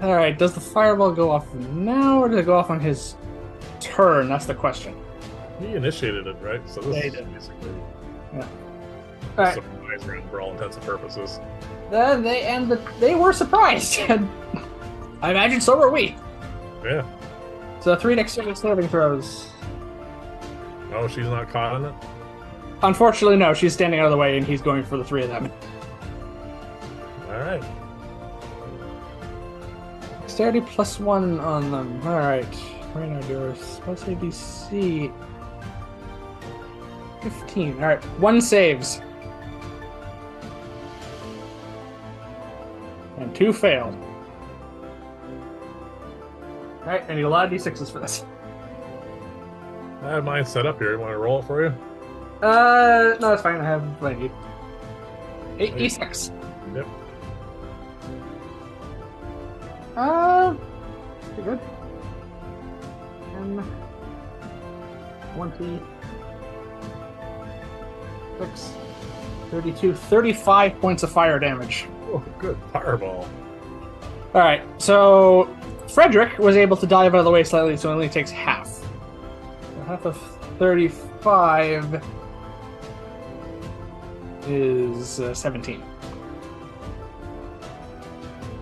Alright, does the Fireball go off now, or does it go off on his turn? That's the question. He initiated it, right? So this Yeah, he is did. basically Yeah. a Alright, surprise round for all intents and purposes. then they were surprised, and I imagine so were we. Yeah. So 3 dexterity saving throws. Oh, she's not caught in it? Unfortunately, no, she's standing out of the way, and he's going for the 3 of them. Alright. Dexterity +1 on them. Alright. Reynard, your spell save DC 15. Alright, 1 saves. And 2 failed. Alright, I need a lot of d6s for this. I have mine set up here. You want to roll it for you? No, it's fine. I have what I need. 8 Eight. d6. Yep. Pretty good. 10, 20, 6, 32, 35 points of fire damage. Oh, good. Fireball. Alright, so Frederick was able to dive out of the way slightly, so it only takes half. So half of 35 is 17.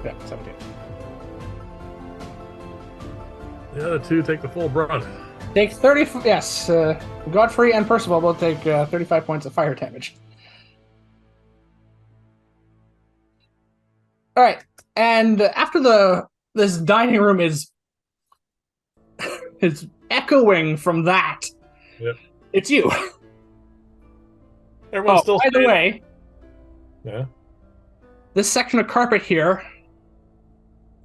Yeah, 17. The other two take the full brunt. Take 30. Yes, Godfrey and Percival both take 35 points of fire damage. All right, and after this dining room is echoing from that. Yep. It's you. Everyone's still by the standing. way, Yeah. this section of carpet here,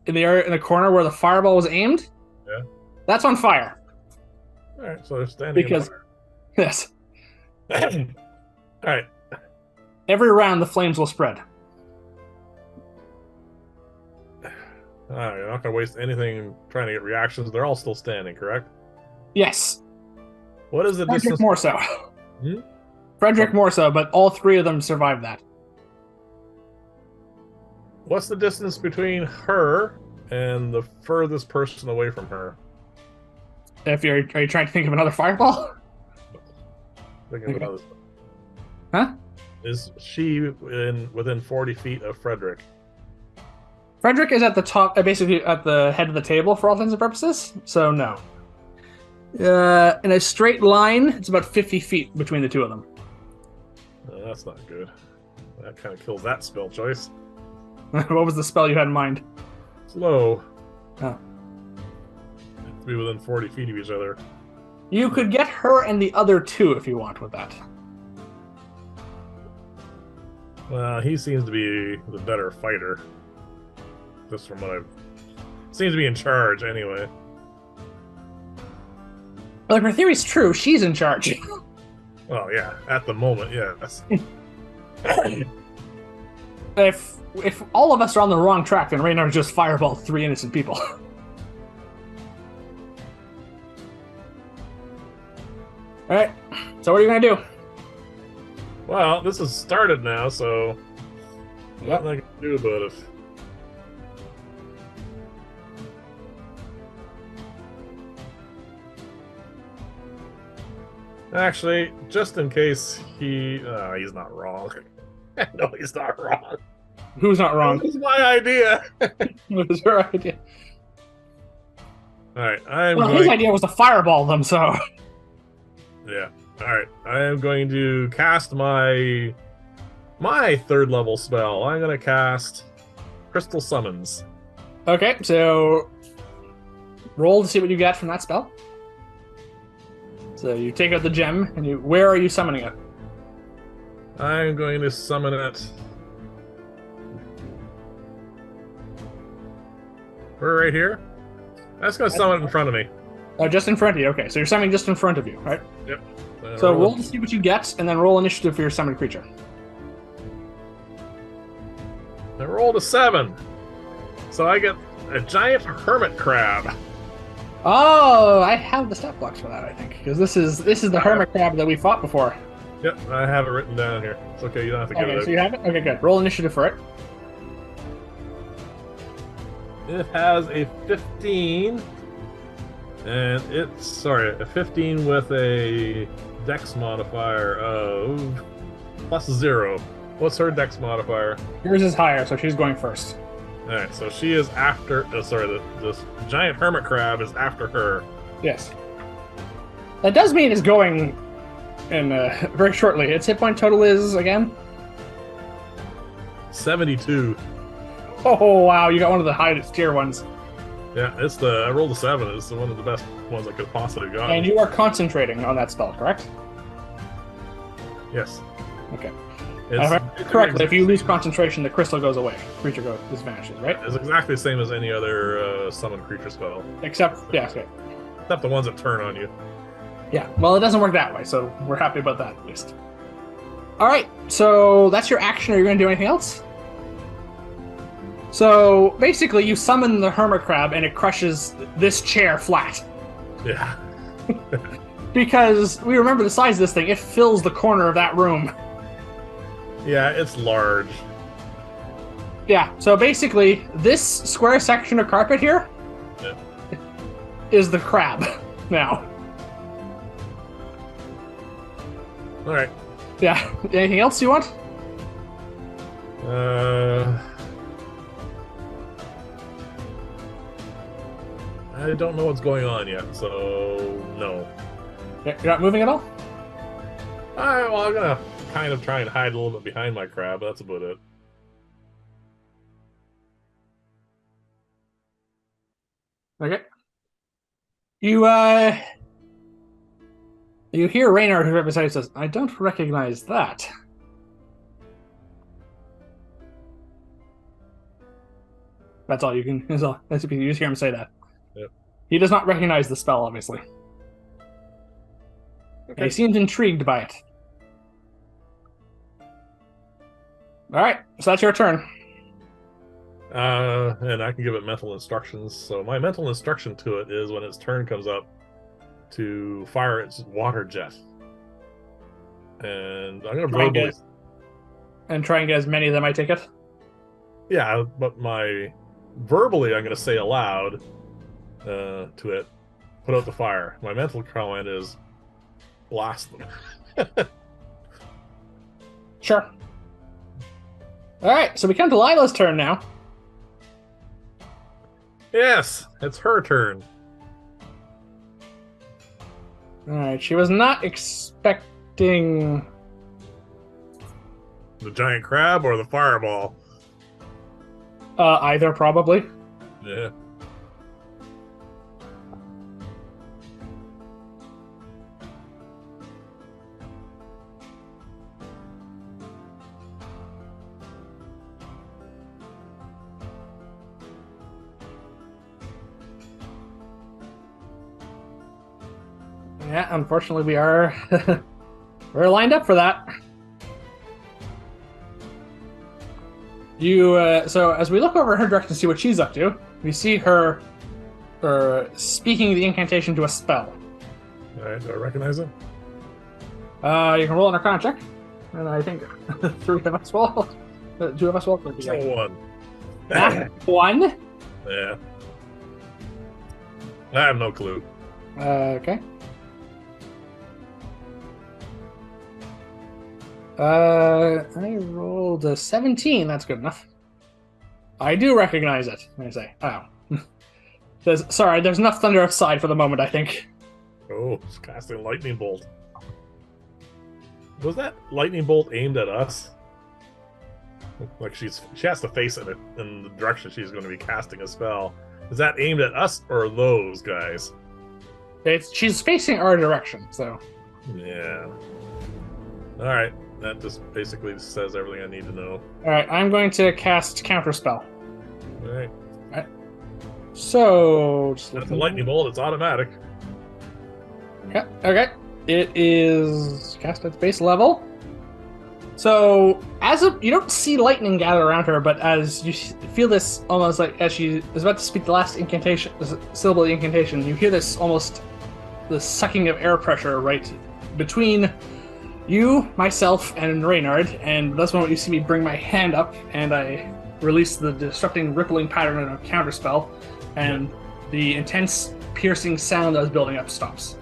in the corner where the fireball was aimed, Yeah. that's on fire. All right, so they're standing Because yes, in All right. every round the flames will spread. You're not going to waste anything trying to get reactions. They're all still standing, correct? Yes, What is the Frederick distance? more so. Hmm? Frederick more so, but all 3 of them survived that. What's the distance between her and the furthest person away from her? Are you trying to think of another fireball? Thinking Okay. about this. Huh? Is she within 40 feet of Frederick? Frederick is at the top, basically at the head of the table for all intents and purposes, so no. In a straight line, it's about 50 feet between the 2 of them. That's not good. That kind of kills that spell choice. What was the spell you had in mind? Slow. Oh. Have to be within 40 feet of each other. You could get her and the other 2 if you want with that. Well, he seems to be the better fighter. Just from what I've... Seems to be in charge, anyway. Well, if her theory's true, she's in charge. Well, yeah. At the moment, yes. If all of us are on the wrong track, then Reynard just fireballed 3 innocent people. Alright, so what are you going to do? Well, this has started now, so... Yep. Nothing I can do about it. Actually, just in case he's not wrong. No, he's not wrong. Who's not wrong? It was my idea. It was her idea. Alright, His idea was to fireball them, so... Yeah. Alright, I am going to cast my 3rd level spell. I'm going to cast Crystal Summons. Okay, so Roll to see what you get from that spell. So you take out the gem, and where are you summoning it? I'm going to summon it. We're right here. I'm just going to summon it in front of me. Oh, just in front of you. Okay, so you're summoning just in front of you, right? Yep. So roll to see what you get, and then roll initiative for your summoned creature. I rolled a 7. So I get a giant hermit crab. Oh, I have the stat blocks for that, I think, because this is the hermit crab that we fought before. Yep, I have it written down here. It's okay, you don't have to get it. Okay, so you have it? Okay, good. Roll initiative for it. It has a 15, and it's, a 15 with a dex modifier of +0. What's her dex modifier? Yours is higher, so she's going first. Alright, so she is after, this giant hermit crab is after her. Yes. That does mean it's going in very shortly. Its hit point total is, again? 72. Oh, wow, you got one of the highest tier ones. Yeah, I rolled a 7. It's one of the best ones I could possibly got. And you are concentrating on that spell, correct? Yes. Okay. Correctly, if you lose concentration, the crystal goes away. Creature vanishes, right? It's exactly the same as any other summon creature spell. Except, yeah, okay. Except the ones that turn on you. Yeah, well, it doesn't work that way, so we're happy about that, at least. Alright, so that's your action. Are you going to do anything else? So, basically, you summon the hermit crab, and it crushes this chair flat. Yeah. Because we remember the size of this thing. It fills the corner of that room. Yeah, it's large. Yeah, so basically, this square section of carpet here is the crab now. Alright. Yeah, anything else you want? I don't know what's going on yet, so no. You're not moving at all? Alright, well, I'm gonna kind of try and hide a little bit behind my crab. That's about it. Okay. You hear Reynard, who's right beside you, says, "I don't recognize that." That's all you can. That's all. You just hear him say that. Yep. He does not recognize the spell, obviously. Okay. He seems intrigued by it. All right, so that's your turn. And I can give it mental instructions. So my mental instruction to it is when its turn comes up to fire its water jet. And I'm going to verbally... And try and get as many of them, I take it? Yeah, but verbally I'm going to say aloud to it, put out the fire. My mental comment is blast them. Sure. Alright, so we come to Lila's turn now. Yes, it's her turn. Alright, she was not expecting... The giant crab or the fireball? Either, probably. Yeah. Yeah, unfortunately we are we're lined up for that. So as we look over her direction to see what she's up to, we see her speaking the incantation to a spell. Alright, do I recognize it? You can roll an Arcana check, and I think 3 of us will. 2 of us will. One. One? Yeah. I have no clue. Okay. I rolled a 17. That's good enough. I do recognize it. I say, oh. Sorry, there's enough thunder outside for the moment, I think. Oh, it's casting lightning bolt. Was that lightning bolt aimed at us? Like she has to face it in the direction she's going to be casting a spell. Is that aimed at us or those guys? She's facing our direction, so. Yeah. All right. That just basically says everything I need to know. All right, I'm going to cast Counterspell. All right. All right. So, just That's a lightning bolt. It's automatic. Yeah, okay. It is cast at base level. So, you don't see lightning gather around her, but as you feel this almost like as she is about to speak the last incantation, the syllable of the incantation, you hear this almost the sucking of air pressure right between you, myself, and Reynard. And that's when you see me bring my hand up and I release the disrupting, rippling pattern of a counterspell, and the intense, piercing sound that was building up stops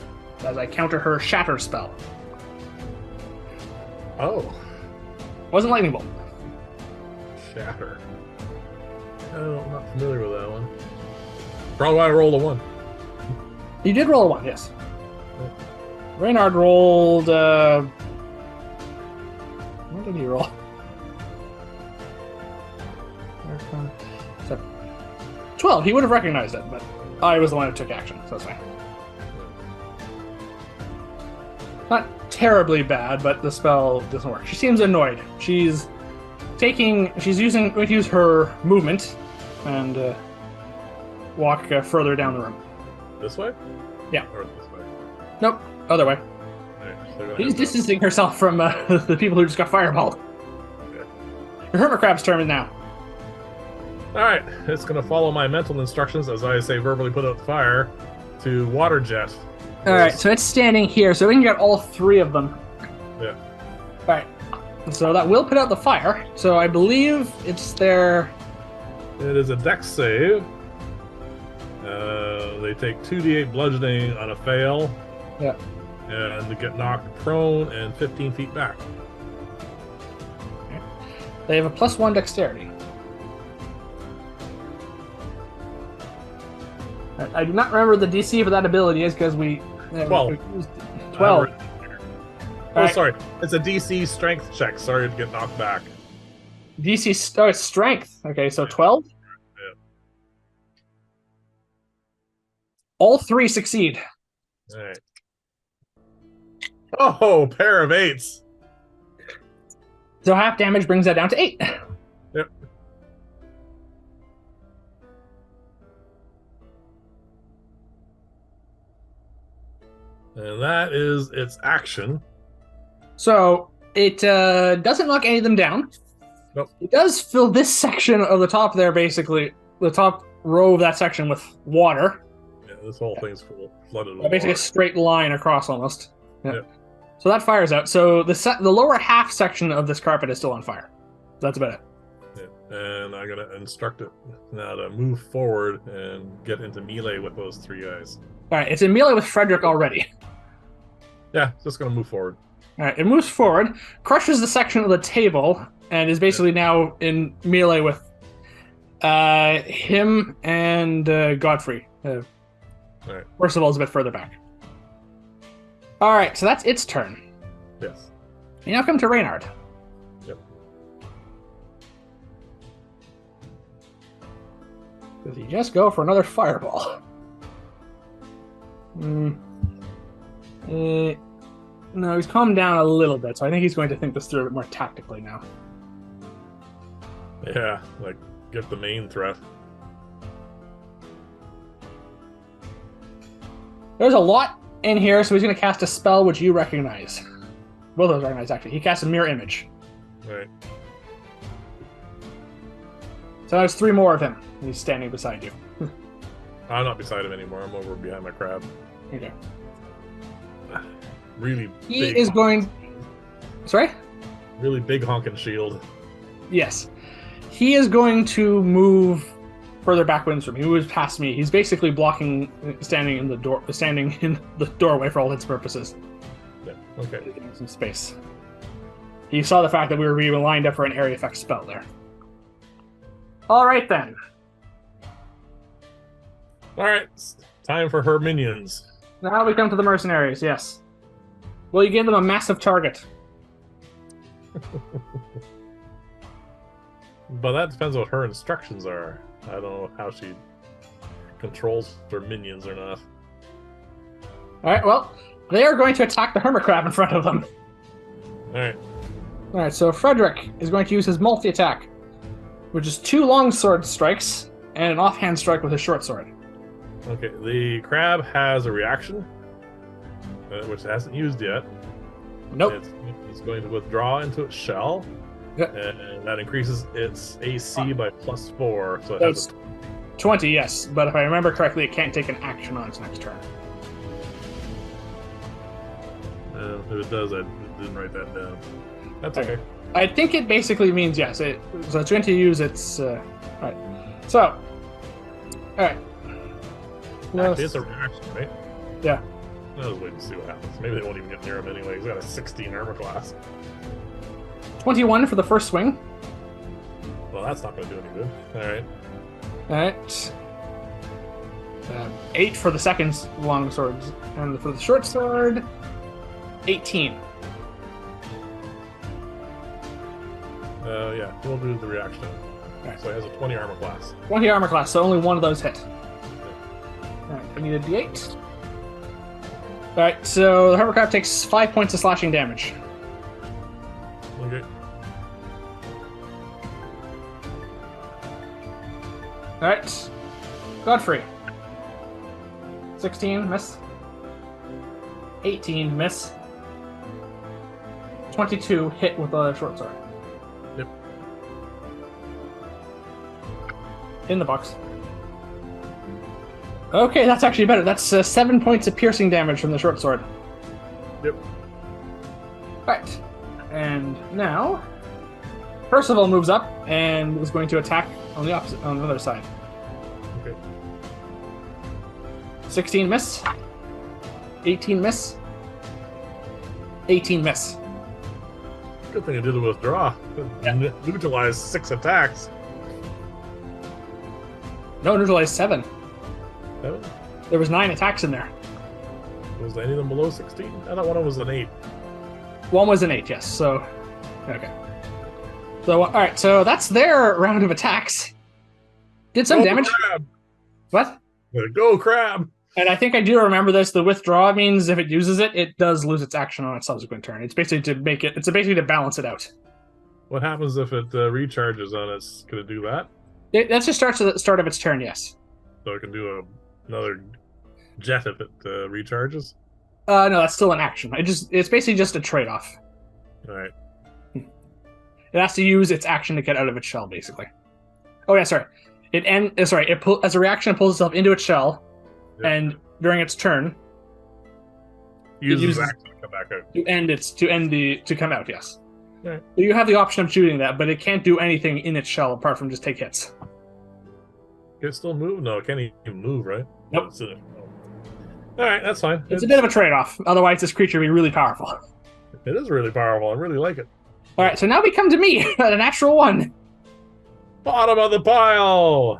as I counter her shatter spell. Oh. Wasn't lightning bolt. Shatter. Oh, I'm not familiar with that one. Probably why I rolled a 1. You did roll a 1, yes. Reynard rolled. What did he roll? 12. He would have recognized it, but I was the one who took action, so that's fine. Not terribly bad, but the spell doesn't work. She seems annoyed. She's going to use her movement and walk further down the room. This way? Yeah. Or this way? Nope, other way. Right, so She's distancing herself from the people who just got fireballed. Okay. Your hermit crab's turn is now. Alright, it's going to follow my mental instructions as I say verbally put out the fire to water jet. Alright, so it's standing here, so we can get all 3 of them. Yeah. Alright, so that will put out the fire. So I believe it's their... It is a dex save. They take 2d8 bludgeoning on a fail. Yeah. And they get knocked prone and 15 feet back. Okay. They have a +1 dexterity. I do not remember the DC for that ability is because we... 12. 12. Oh, Right. sorry. It's a DC strength check. Sorry to get knocked back. DC strength. Okay, so 12? Yeah. All 3 succeed. All right. Oh, pair of 8s. So half damage brings that down to 8. Yep. And that is its action. So it doesn't knock any of them down. Nope. It does fill this section of the top there, basically, the top row of that section with water. Yeah, this whole thing's full, flooded with Basically water. a straight line across almost. Yeah. Yep. So that fires out. So the lower half section of this carpet is still on fire. That's about it. Yeah. And I'm going to instruct it now to move forward and get into melee with those 3 guys. All right, it's in melee with Frederick already. Yeah, just going to move forward. All right, it moves forward, crushes the section of the table, and is basically now in melee with him and Godfrey. All right. Percival's a bit further back. All right, so that's its turn. Yes. You now come to Reynard. Yep. Does he just go for another fireball? No, he's calmed down a little bit, so I think he's going to think this through a bit more tactically now. Yeah, like, get the main threat. There's a lot in here, so he's going to cast a spell which you recognize. Both of those recognize, actually. He casts a mirror image. Right. So there's 3 more of him. He's standing beside you. I'm not beside him anymore. I'm over behind my crab. Okay. Really He big is going... Sorry? Really big honking shield. Yes. He is going to move further backwards from me. He moves past me. He's basically blocking, standing in the doorway for all its purposes. Yeah, okay. Getting some space. He saw the fact that we were lined up for an area effect spell there. All right, then. All right, time for her minions. Now we come to the mercenaries, yes. Well, you gave them a massive target. But that depends on what her instructions are. I don't know how she... controls for minions or not. All right, well, they are going to attack the hermit crab in front of them. Alright. All right, so Frederick is going to use his multi-attack, which is 2 longsword strikes and an offhand strike with his short sword. Okay, the crab has a reaction, which it hasn't used yet. Nope. It's going to withdraw into its shell, Yep. and that increases its AC by +4. So it has 20, yes, but if I remember correctly, it can't take an action on its next turn. if it does, I didn't write that down. That's okay. I think it basically means yes. So it's going to use its. All right. So, all right. Actually, it's a reaction, right? Yeah. I'll just wait and see what happens. Maybe they won't even get near him anyway. He's got a 16 armor class. 21 for the first swing. Well, that's not going to do any good. All right. All right. 8 for the second long sword, and for the short sword, 18. Yeah, we'll do the reaction. Right. So he has a 20 armor class. 20 armor class, so only one of those hit. All right, I need a d8. All right, so the hermit crab takes 5 points of slashing damage. Okay. All right, Godfrey. 16, miss. 18, miss. 22, hit with a short sword. Yep. In the box. Okay, that's actually better. That's 7 points of piercing damage from the short sword. Yep. Right. And now, Percival moves up and is going to attack on the other side. Okay. 16 miss. 18 miss. 18 miss. Good thing I did a withdraw. Yeah. Neutralized 6 attacks. No, neutralized 7. 7? There was 9 attacks in there. Was any of them below 16? I thought one of them was an 8. One was an 8, yes. So, okay. So, all right. So that's their round of attacks. Did some damage. Crab! What? Go crab! And I think I do remember this. The withdraw means if it uses it, it does lose its action on its subsequent turn. It's basically to make it. It's basically to balance it out. What happens if it recharges on its? Could it do that? That just starts at the start of its turn. Yes. So it can do another jet if it recharges. No, that's still an action. It's basically just a trade-off. All right. It has to use its action to get out of its shell, basically. Oh yeah, sorry. As a reaction, it pulls itself into its shell, Yep. and during its turn, Uses action to come back out. to come out. Yes. Right. So you have the option of shooting that, but it can't do anything in its shell apart from just take hits. Can it still move? No, it can't even move, right? Nope. All right, that's fine. It's a bit of a trade-off. Otherwise, this creature would be really powerful. It is really powerful. I really like it. All right, so now we come to me at a natural 1. Bottom of the pile. All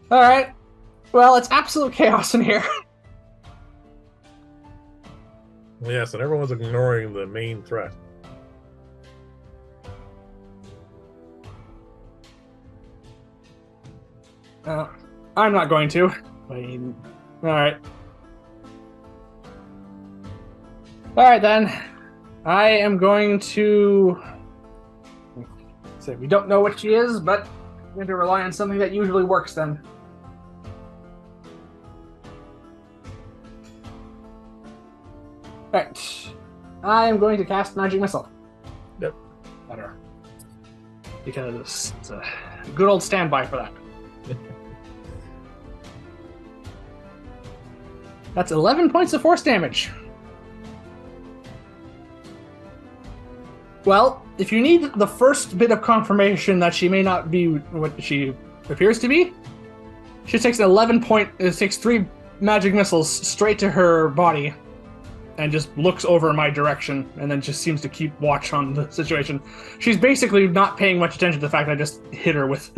right. Well, it's absolute chaos in here. Yes, and everyone's ignoring the main threat. I'm not going to. I mean, all right. All right, then. I am going to say we don't know what she is, but I'm going to rely on something that usually works then. Right. I am going to cast Magic Missile. Yep. Better. Because it's a good old standby for that. That's 11 points of force damage. Well, if you need the first bit of confirmation that she may not be what she appears to be, she takes 3 magic missiles straight to her body and just looks over in my direction and then just seems to keep watch on the situation. She's basically not paying much attention to the fact that I just hit her with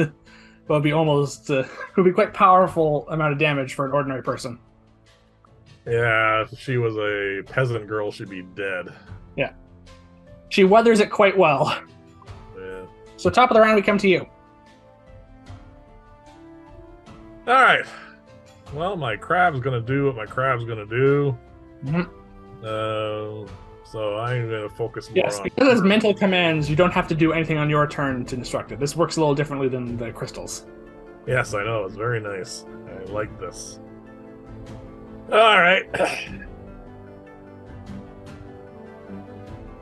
what would be quite powerful amount of damage for an ordinary person. Yeah, if she was a peasant girl, she'd be dead. Yeah. She weathers it quite well. Yeah. So top of the round, we come to you. All right. Well, my crab's gonna do what my crab's gonna do. Mhm. So I'm gonna focus more Yes, on. because it's mental commands, you don't have to do anything on your turn to instruct it. This works a little differently than the crystals. Yes, I know. It's very nice. I like this. All right.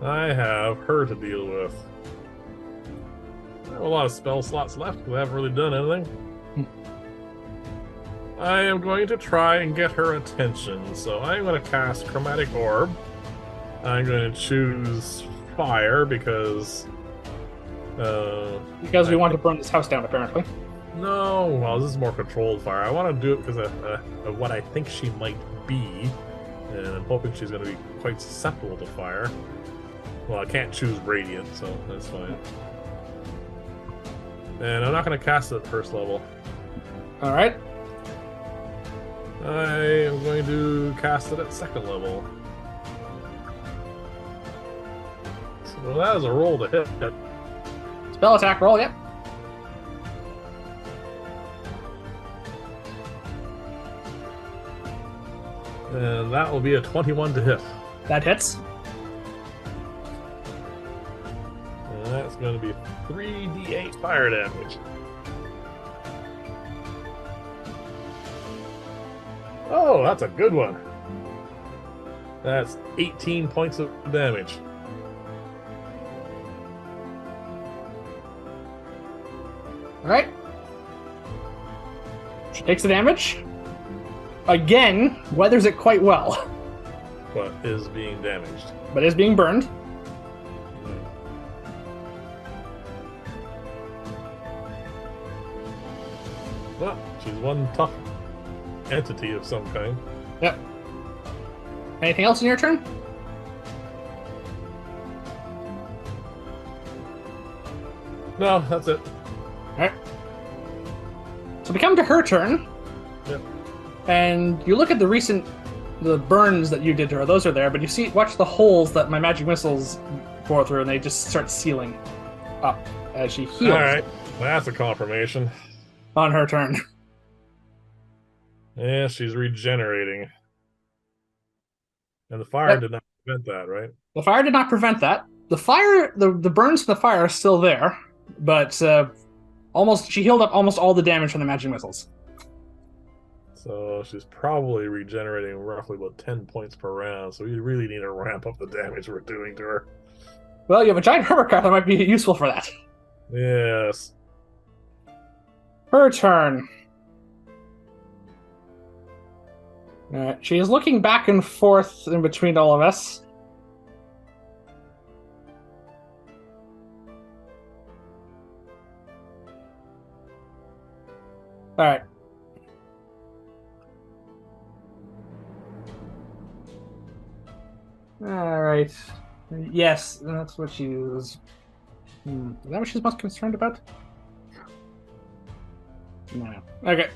I have her to deal with. I have a lot of spell slots left because I haven't really done anything. I am going to try and get her attention, so I'm going to cast Chromatic Orb. I'm going to choose Fire because... Because we want to burn this house down, apparently. No, well, this is more controlled fire. I want to do it because of what I think she might be, and I'm hoping she's going to be quite susceptible to fire. Well, I can't choose Radiant, so that's fine. And I'm not going to cast it at first level. Alright. I am going to cast it at second level. So that is a roll to hit. Spell attack roll, yep. And that will be a 21 to hit. That hits. And that's going to be 3d8 fire damage. Oh, that's a good one. That's 18 points of damage. Alright. She takes the damage. Again, weathers it quite well. But is being damaged. But is being burned. Well, she's one tough entity of some kind. Yep. Anything else in your turn? No, that's it. Alright. So we come to her turn. Yep. And you look at the burns that you did to her. Those are there, but watch the holes that my magic missiles bore through, and they just start sealing up as she heals. Alright, that's a confirmation. On her turn. Yeah, she's regenerating. And the fire did not prevent that, right? The fire did not prevent that. The fire, the burns from the fire are still there, but she healed up almost all the damage from the magic missiles. So she's probably regenerating roughly about 10 points per round, so we really need to ramp up the damage we're doing to her. Well, you have a giant hermit craft that might be useful for that. Yes. Her turn. She is looking back and forth in between all of us. Alright. Alright. Yes, that's what she was... Is that what she's most concerned about? No. Okay.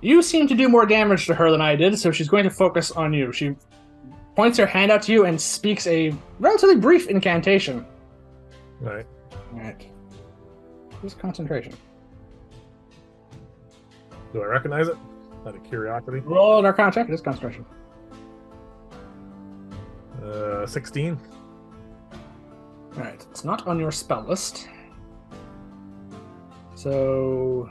You seem to do more damage to her than I did, so she's going to focus on you. She points her hand out to you and speaks a relatively brief incantation. Right. Alright. Just concentration. Do I recognize it? Out of curiosity. Roll an Arcana check. It is concentration. 16. Alright. It's not on your spell list. So...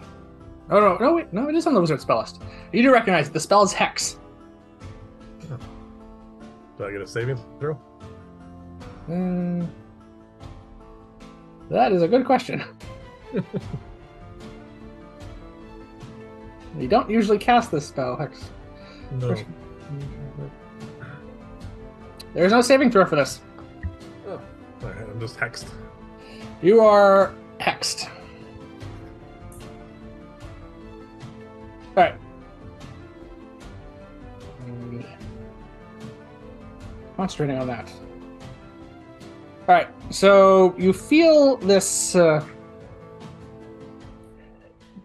Oh, no, wait. No, it is on the wizard spell list. You do recognize it. The spell is Hex. Oh. Do I get a saving throw? That is a good question. You don't usually cast this spell, Hex. No. There's no saving throw for this. Oh. Alright, I'm just hexed. You are hexed. Alright. Concentrating on that. Alright, so you feel this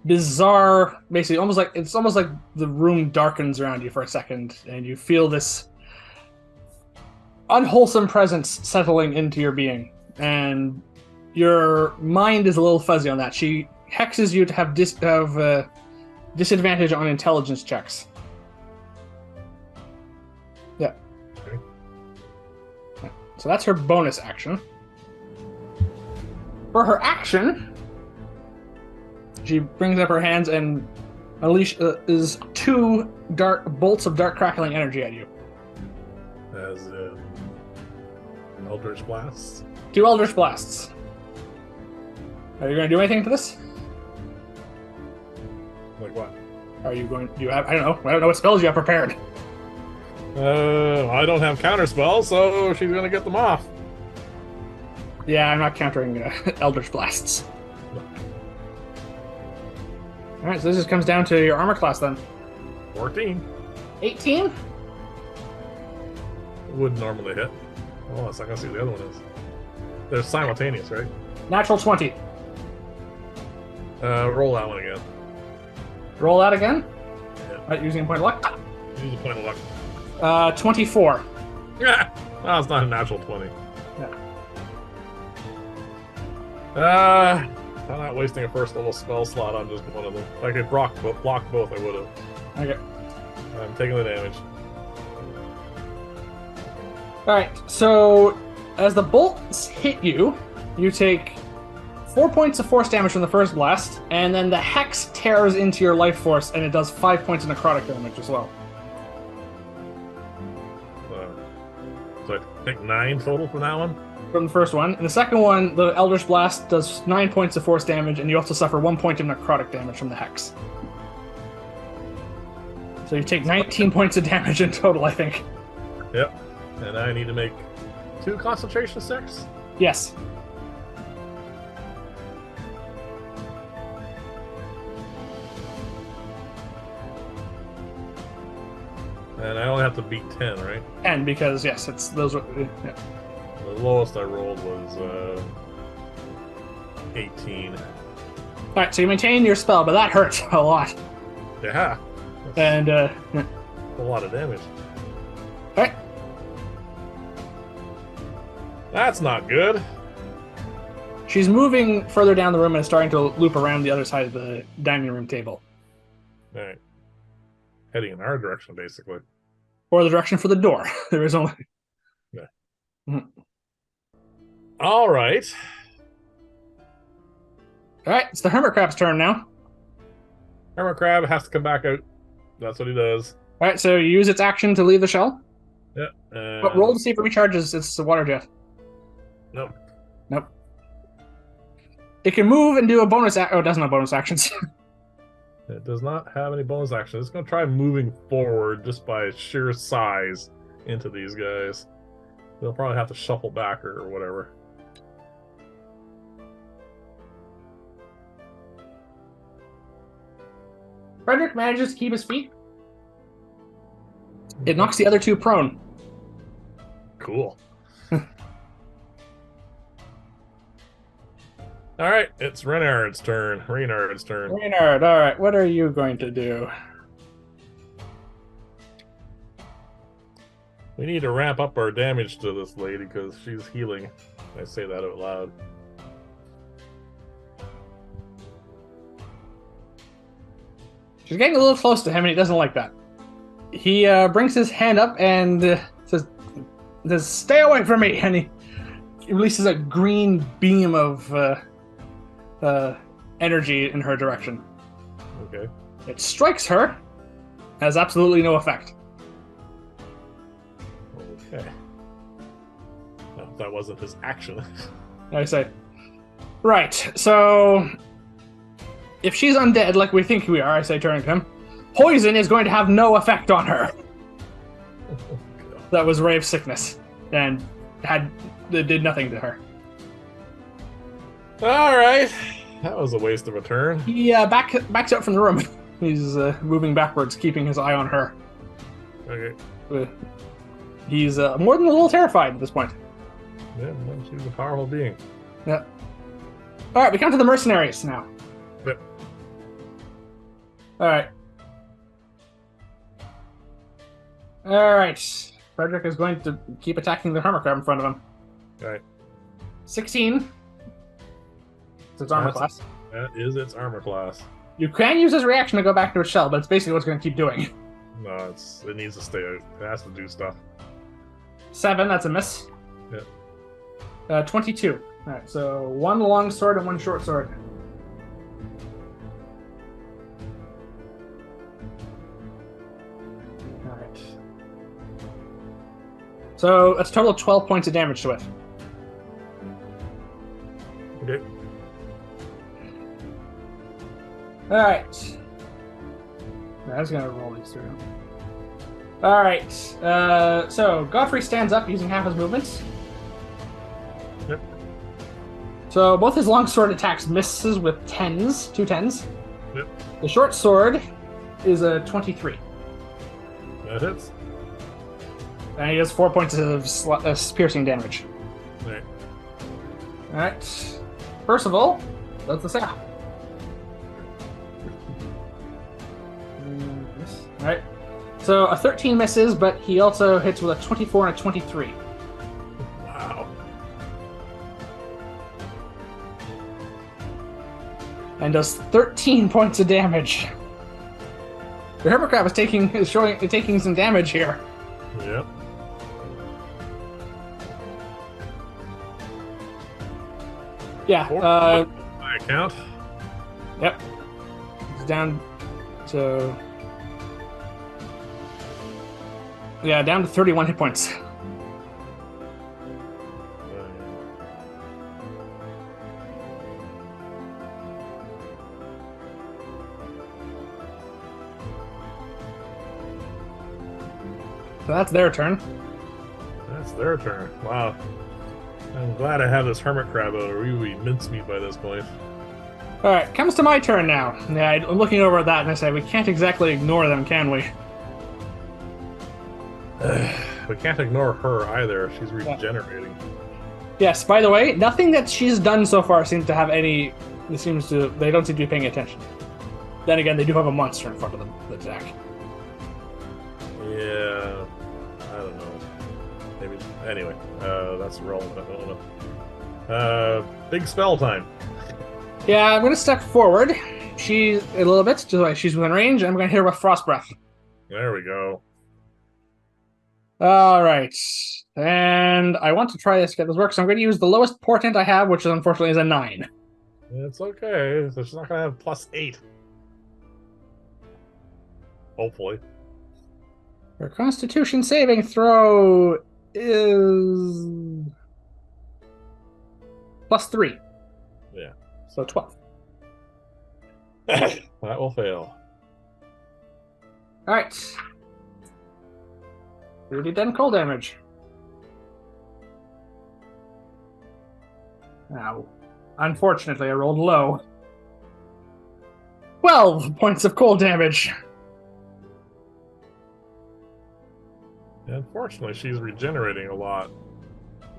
bizarre, basically it's almost like the room darkens around you for a second, and you feel this unwholesome presence settling into your being, and your mind is a little fuzzy on that. She hexes you to have disadvantage on intelligence checks. Yeah. Okay. So that's her bonus action. For her action, she brings up her hands and unleashes 2 dark bolts of dark crackling energy at you. As Eldritch Blasts. 2 Eldritch Blasts. Are you going to do anything to this? Like what? Are you going? Do you have? I don't know what spells you have prepared. I don't have counter spells, so she's gonna get them off. Yeah, I'm not countering Eldritch Blasts. All right, so this just comes down to your armor class then. 14. 18. Would normally hit. Oh, so I can see what the other one is. They're simultaneous, right? Natural 20. Roll that one again. Roll that again. Yeah. Right, using a point of luck. Use a point of luck. 24. Yeah, it's not a natural 20. Yeah. I'm not wasting a first level spell slot on just one of them. If I could block both, I would have. Okay. I'm taking the damage. All right. So as the bolts hit you, you take 4 points of force damage from the first blast, and then the hex tears into your life force, and it does 5 points of necrotic damage as well. So I take 9 total from that one? From the first one. And the second one, the Eldritch Blast does 9 points of force damage, and you also suffer 1 point of necrotic damage from the hex. So you take 19 points of damage in total, I think. Yep. And I need to make 2 concentration checks? Yes. And I only have to beat 10, right? 10, because, yes, it's those. Yeah. The lowest I rolled was 18. Alright, so you maintain your spell, but that hurts a lot. Yeah. And, yeah. A lot of damage. Alright. That's not good. She's moving further down the room and is starting to loop around the other side of the dining room table. Alright. Heading in our direction, basically. Or the direction for the door. There is only... Yeah. Mhm. Alright. Alright, it's the Hermit Crab's turn now. Hermit Crab has to come back out. That's what he does. Alright, so you use its action to leave the shell. Yeah. But roll to see if it recharges its water jet. Nope. Nope. It can move and do a bonus action. Oh, it doesn't have bonus actions. It does not have any bonus action. It's going to try moving forward just by sheer size into these guys. They'll probably have to shuffle back or whatever. Frederick manages to keep his feet. It knocks the other 2 prone. Cool. Alright, it's Reynard's turn. Reynard's turn. Reynard, alright, what are you going to do? We need to ramp up our damage to this lady because she's healing. I say that out loud. She's getting a little close to him, and he doesn't like that. He brings his hand up and says, "Stay away from me!" And he releases a green beam of energy in her direction. Okay. It strikes her, has absolutely no effect. Okay. No, that wasn't his action. I say, right, so if she's undead like we think we are, I say, turning to him, poison is going to have no effect on her. That was Ray of Sickness, and it did nothing to her. Alright. That was a waste of a turn. He backs out from the room. He's moving backwards, keeping his eye on her. Okay. He's more than a little terrified at this point. Yeah, well, she's a powerful being. Yeah. Alright, we come to the mercenaries now. Yep. Alright. Alright. Frederick is going to keep attacking the hermit crab in front of him. Alright. 16. It's its armor class. That is its armor class. You can use his reaction to go back to its shell, but it's basically what it's going to keep doing. No, it needs to stay out. It has to do stuff. 7, that's a miss. Yeah. 22. All right, so 1 long sword and 1 short sword. All right. So that's a total of 12 points of damage to it. Okay. All right. I was gonna roll these through. All right. So Godfrey stands up using half his movements. Yep. So both his longsword attacks misses with 10s, 2 10s. Yep. The short sword is a 23. That hits. And he does 4 points of piercing damage. Right. All right. Percival does the same. All right. So a 13 misses, but he also hits with a 24 and a 23. Wow. And does 13 points of damage. The hermit crab is taking some damage here. Yep. Yeah. My account. Yep. It's down to down to 31 hit points. So that's their turn. That's their turn. Wow. I'm glad I have this hermit crab out, or we would be mincemeat by this point. All right, comes to my turn now. Yeah, I'm looking over at that and I say, we can't exactly ignore them, can we? We can't ignore her either. She's regenerating. Yes, by the way, nothing that she's done so far seems to have any... They don't seem to be paying attention. Then again, they do have a monster in front of them to attack. Yeah, I don't know. Maybe. Anyway, that's relevant. I don't know. Big spell time. Yeah, I'm going to step forward. She's a little bit, just like she's within range, and I'm going to hit her with Frost Breath. There we go. All right. And I want to try this, get this work, so I'm going to use the lowest portent I have, which unfortunately is a 9. It's okay. So she's not going to have +8. Hopefully. Her Constitution saving throw is +3. Yeah. So 12. That will fail. All right. 3d10 cold damage. Now, unfortunately, I rolled low. 12 points of cold damage. Unfortunately, she's regenerating a lot.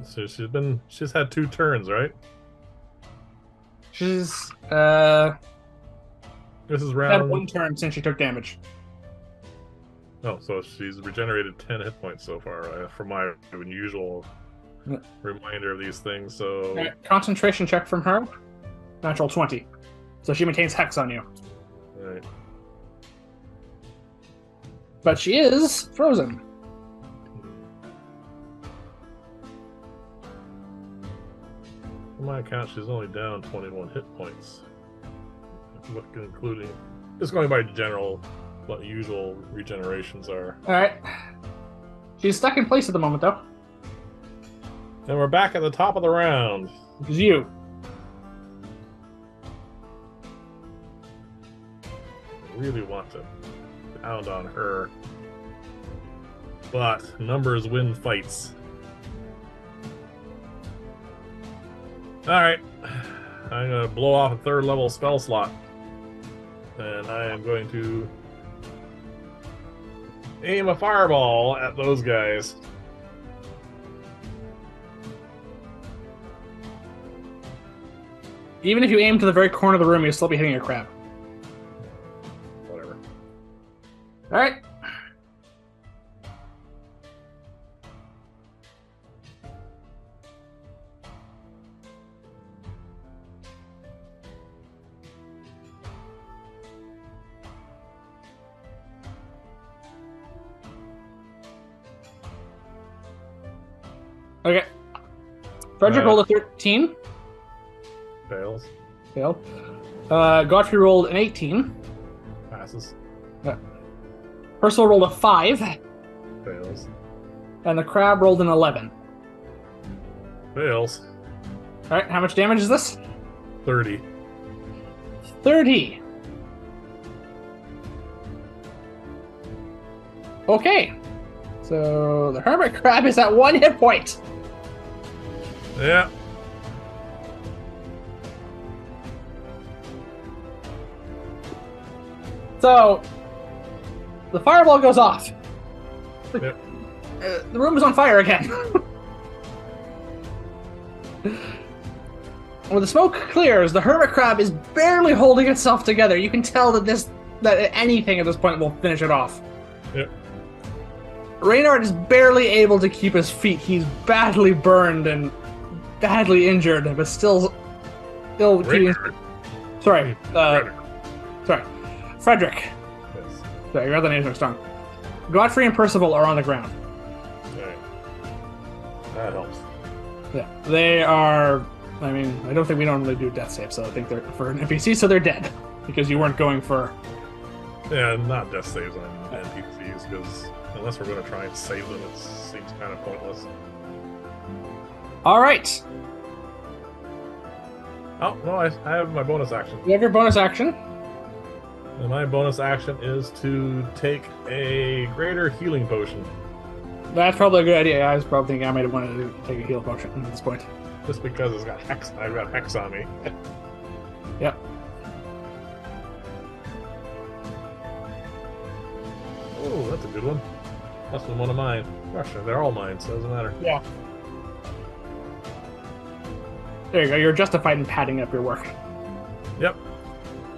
So she's had 2 turns, right? She's This is had round 1 turn since she took damage. Oh, so she's regenerated 10 hit points so far, from my unusual reminder of these things. So Right. Concentration check from her. Natural 20. So she maintains hex on you. right. But she is frozen. On my account, she's only down 21 hit points, including just going by general what usual regenerations are. All right. She's stuck in place at the moment, though. And we're back at the top of the round. Which is you. I really want to pound on her, but numbers win fights. Alright, I'm going to blow off a 3rd level spell slot. And I am going to aim a fireball at those guys. Even if you aim to the very corner of the room, you'll still be hitting your crab. Whatever. All right. Okay. Frederick rolled a 13. Fails. Failed. Godfrey rolled an 18. Passes. Percival rolled a 5. Fails. And the crab rolled an 11. Fails. All right, how much damage is this? 30. 30. Okay. So the hermit crab is at 1 hit point. Yeah. So the fireball goes off. Yep. The room is on fire again. When the smoke clears, the hermit crab is barely holding itself together. You can tell that anything at this point will finish it off. Yep. Reynard is barely able to keep his feet. He's badly burned and badly injured, but still keeping. Sorry, Frederick. Yes. Sorry, your other name's are strong. Godfrey and Percival are on the ground. Alright. That helps. Yeah, they are. I mean, I don't think we normally do death saves, so I think they're for an NPC, so they're dead because you weren't going for. Yeah, not death saves on NPCs, because unless we're going to try and save them, it seems kind of pointless. All right. Oh, no, I have my bonus action. You have your bonus action. And my bonus action is to take a greater healing potion. That's probably a good idea. I was probably thinking I might have wanted to take a heal potion at this point. Just because it's got hex, I've got hex on me. Yep. Oh, that's a good one. That's one of mine. Gosh, they're all mine, so it doesn't matter. Yeah. There you go. You're justified in padding up your work. Yep.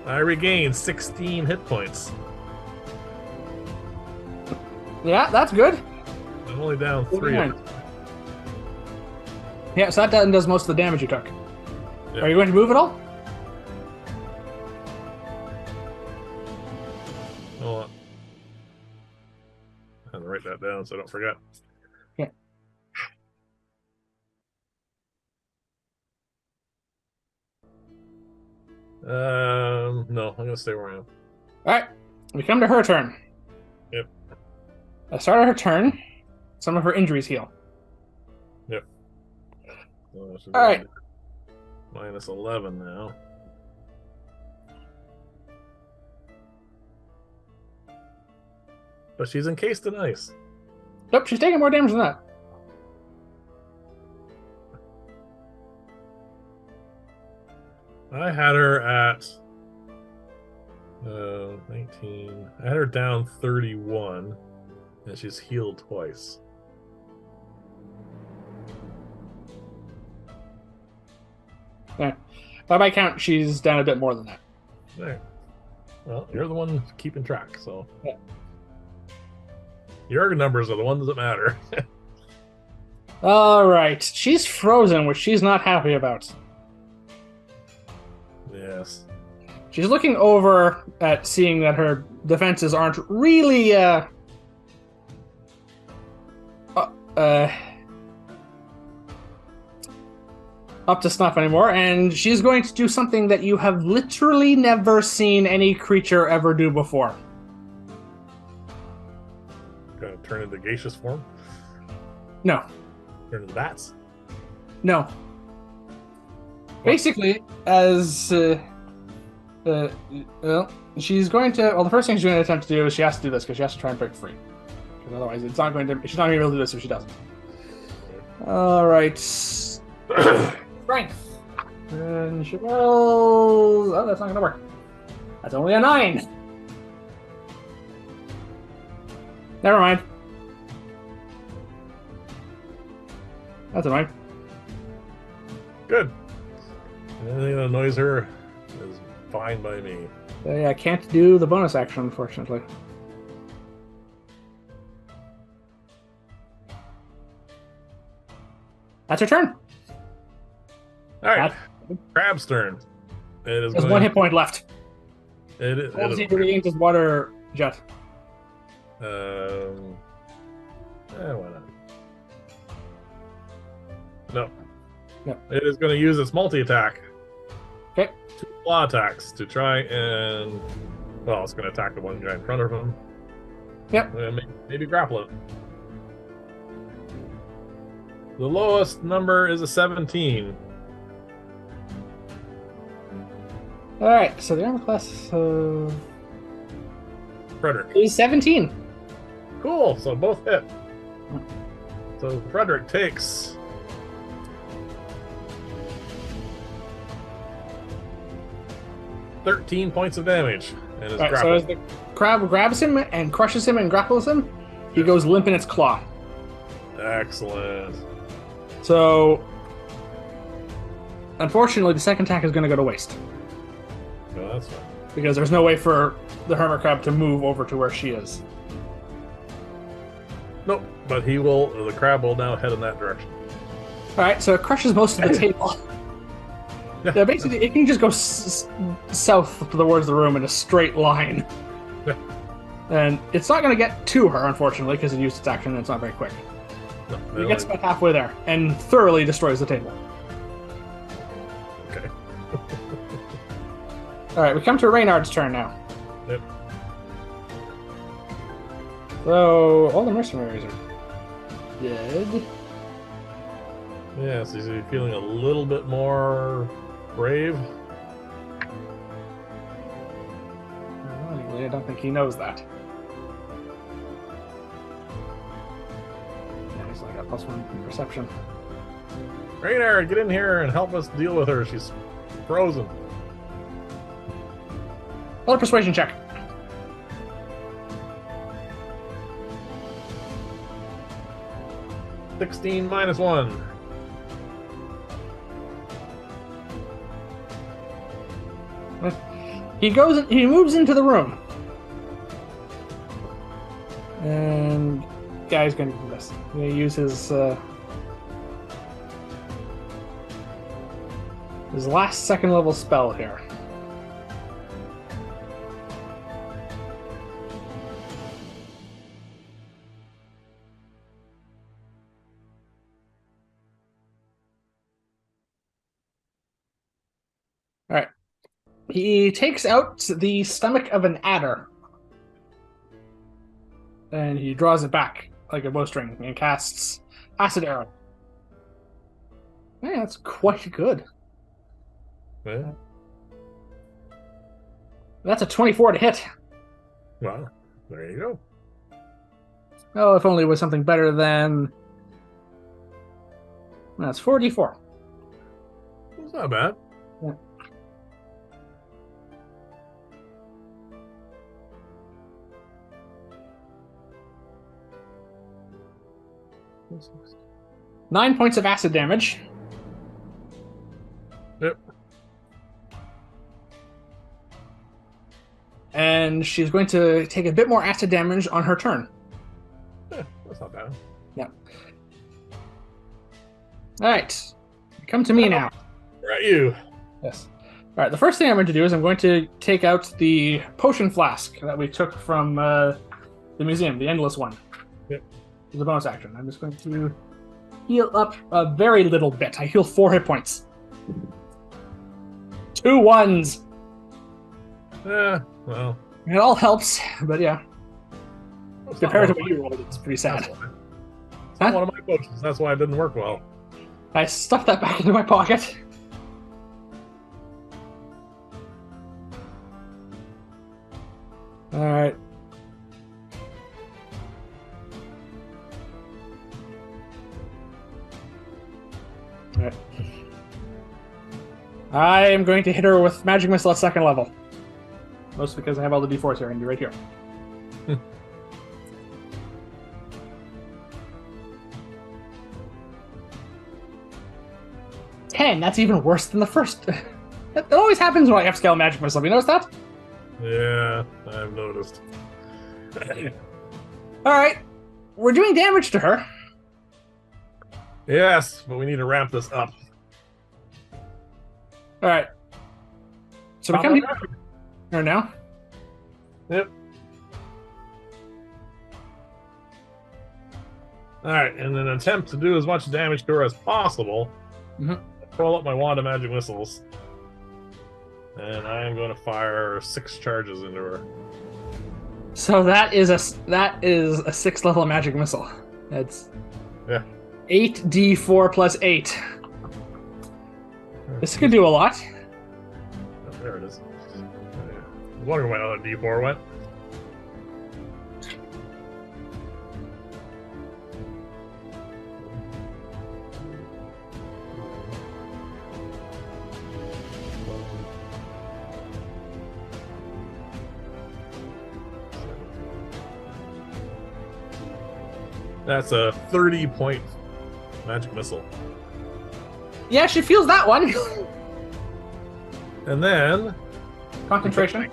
I regained 16 hit points. Yeah, that's good. I'm only down 3. Yeah, so that does most of the damage you took. Yep. Are you going to move at all? Hold on. I have to write that down so I don't forget. Yeah. No, I'm gonna stay where I am. Alright. We come to her turn. Yep. At the start of her turn, some of her injuries heal. Yep. So Alright. Minus 11 now. But she's encased in ice. Nope, she's taking more damage than that. I had her at 19. I had her down 31, and she's healed twice. Yeah. By my count, she's down a bit more than that. There. Well, you're the one keeping track, so. Yeah. Your numbers are the ones that matter. Alright. She's frozen, which she's not happy about. Yes. She's looking over at seeing that her defenses aren't really, up to snuff anymore, and she's going to do something that you have literally never seen any creature ever do before. Gonna turn into gaseous form? No. Turn into bats? No. Basically, as well, she's going to. Well, the first thing she's going to attempt to do is she has to do this because she has to try and break free. Because otherwise, it's not going to. She's not going to be able to do this if she doesn't. All right. Strength. And she rolls. Oh, that's not going to work. That's only a 9. Never mind. That's annoying. Good. Anything that annoys her is fine by me. I can't do the bonus action, unfortunately. That's her turn. All right. Crab's turn. It is. There's 1 hit point left. It is. What was he regained his water jet? Why not? No. No. It is going to use its multi-attack. Okay. 2 claw attacks to try and... Well, it's going to attack the one guy in front of him. Yep. And maybe grapple it. The lowest number is a 17. All right. So the armor class Frederick. is 17. Cool. So both hit. So Frederick takes 13 points of damage and is All right, so grappled. as the crab grabs him and crushes him and grapples him, he goes limp in its claw. Excellent. So, unfortunately, the second attack is going to go to waste No, that's fine. because there's no way for the hermit crab to move over to where she is. Nope, but he will. The crab will now head in that direction. All right, so it crushes most of the table. Yeah, basically, it can just go south towards the room in a straight line. Yeah. And it's not going to get to her, unfortunately, because it used its action and it's not very quick. No, It gets about halfway there and thoroughly destroys the table. Okay. All right, we come to Reynard's turn now. Yep. So all the mercenaries are dead. Yeah, so he's feeling a little bit more brave. Ironically, I don't think he knows that. Yeah, he's like a +1 perception. Raynard, get in here and help us deal with her. She's frozen. Another persuasion check. -16 -1. He moves into the room. And yeah, he's going to do this. He's going to use his last second level spell here. All right. He takes out the stomach of an adder. And he draws it back like a bowstring and casts Acid Arrow. Yeah, that's quite good. Yeah. That's a 24 to hit. Well, there you go. Oh, if only it was something better than... That's 4d4. It's not bad. Yeah. Nine points of acid damage. Yep. And she's going to take a bit more acid damage on her turn. Yeah, that's not bad. Yeah. All right. Come to me now. Right, you. Yes. All right. The first thing I'm going to do is I'm going to take out the potion flask that we took from the museum, the endless one. Yep. It's a bonus action. I'm just going to heal up a very little bit. I heal 4 hit points. 2 ones. Yeah, well. It all helps, but yeah. That's Compared to not what you rolled, it's pretty That's sad. why. It's not one of my potions. That's why it didn't work well. I stuffed that back into my pocket. All right. All right. I am going to hit her with Magic Missile at 2nd level. Mostly because I have all the d4s here and you're right here. Ten. That's even worse than the first. That always happens when I upscale Magic Missile. Have you noticed that? Yeah, I've noticed. All right. We're doing damage to her. Yes, but we need to wrap this up. All right. So we come here or now. Yep. Alright, in an attempt to do as much damage to her as possible, I pull up my wand of magic missiles. And I am going to fire 6 charges into her. So that is a 6th level magic missile. That's 8d4 plus 8. This could do a lot. Oh, there it is. I was wondering where my other d4 went. That's a 30-point magic missile. Yeah, she feels that one. And then... Concentration.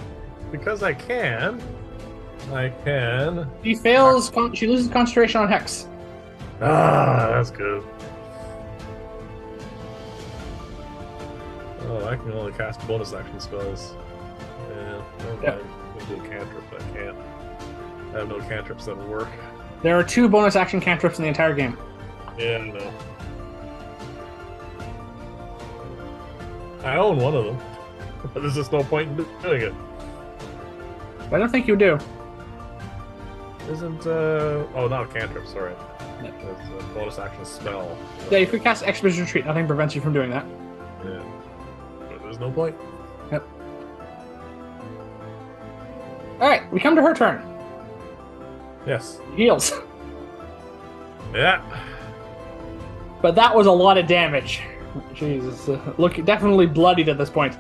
Because I can... She fails... She loses concentration on Hex. Ah, that's good. Oh, I can only cast bonus action spells. Yeah, I can do a cantrip, but I can't. I have no cantrips that will work. There are 2 bonus action cantrips in the entire game. Yeah, I know. I own one of them, but there's just no point in doing it. I don't think you do. Isn't, oh, not a cantrip, sorry. No. It's a bonus action spell. Yeah, you could cast Expedition Retreat. Nothing prevents you from doing that. Yeah. But there's no point. Yep. Alright, we come to her turn. Yes. Heals. Yeah. But that was a lot of damage. Jesus. Look, definitely bloodied at this point.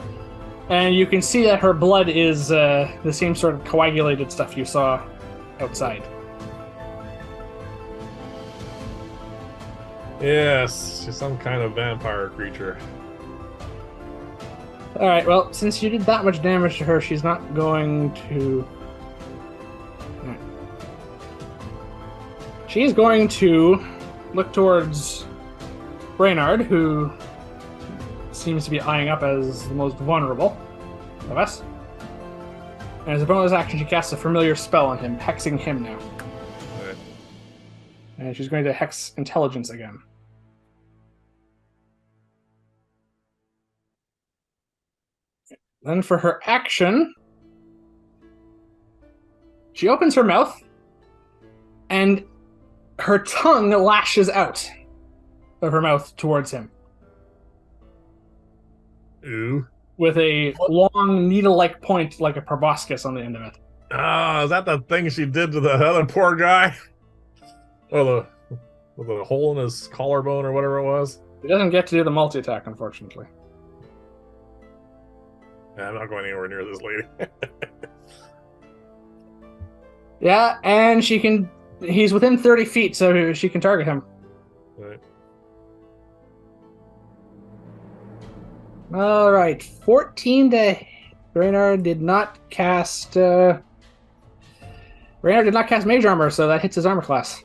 And you can see that her blood is the same sort of coagulated stuff you saw outside. Yes, she's some kind of vampire creature. Alright, well, since you did that much damage to her, she's not going to... Right. She's going to look towards Reynard, who seems to be eyeing up as the most vulnerable of us. And as a bonus action, she casts a familiar spell on him, hexing him now. Right. And she's going to hex intelligence again. Then for her action, she opens her mouth, and her tongue lashes out of her mouth towards him. Ooh. With a long needle-like point, like a proboscis on the end of it. Ah, is that the thing she did to the other poor guy? Or with the hole in his collarbone or whatever it was? He doesn't get to do the multi-attack, unfortunately. Yeah, I'm not going anywhere near this lady. Yeah, and she can... He's within 30 feet, so she can target him. Right. Alright, 14 to... Reynard did not cast... Reynard did not cast Mage Armor, so that hits his armor class.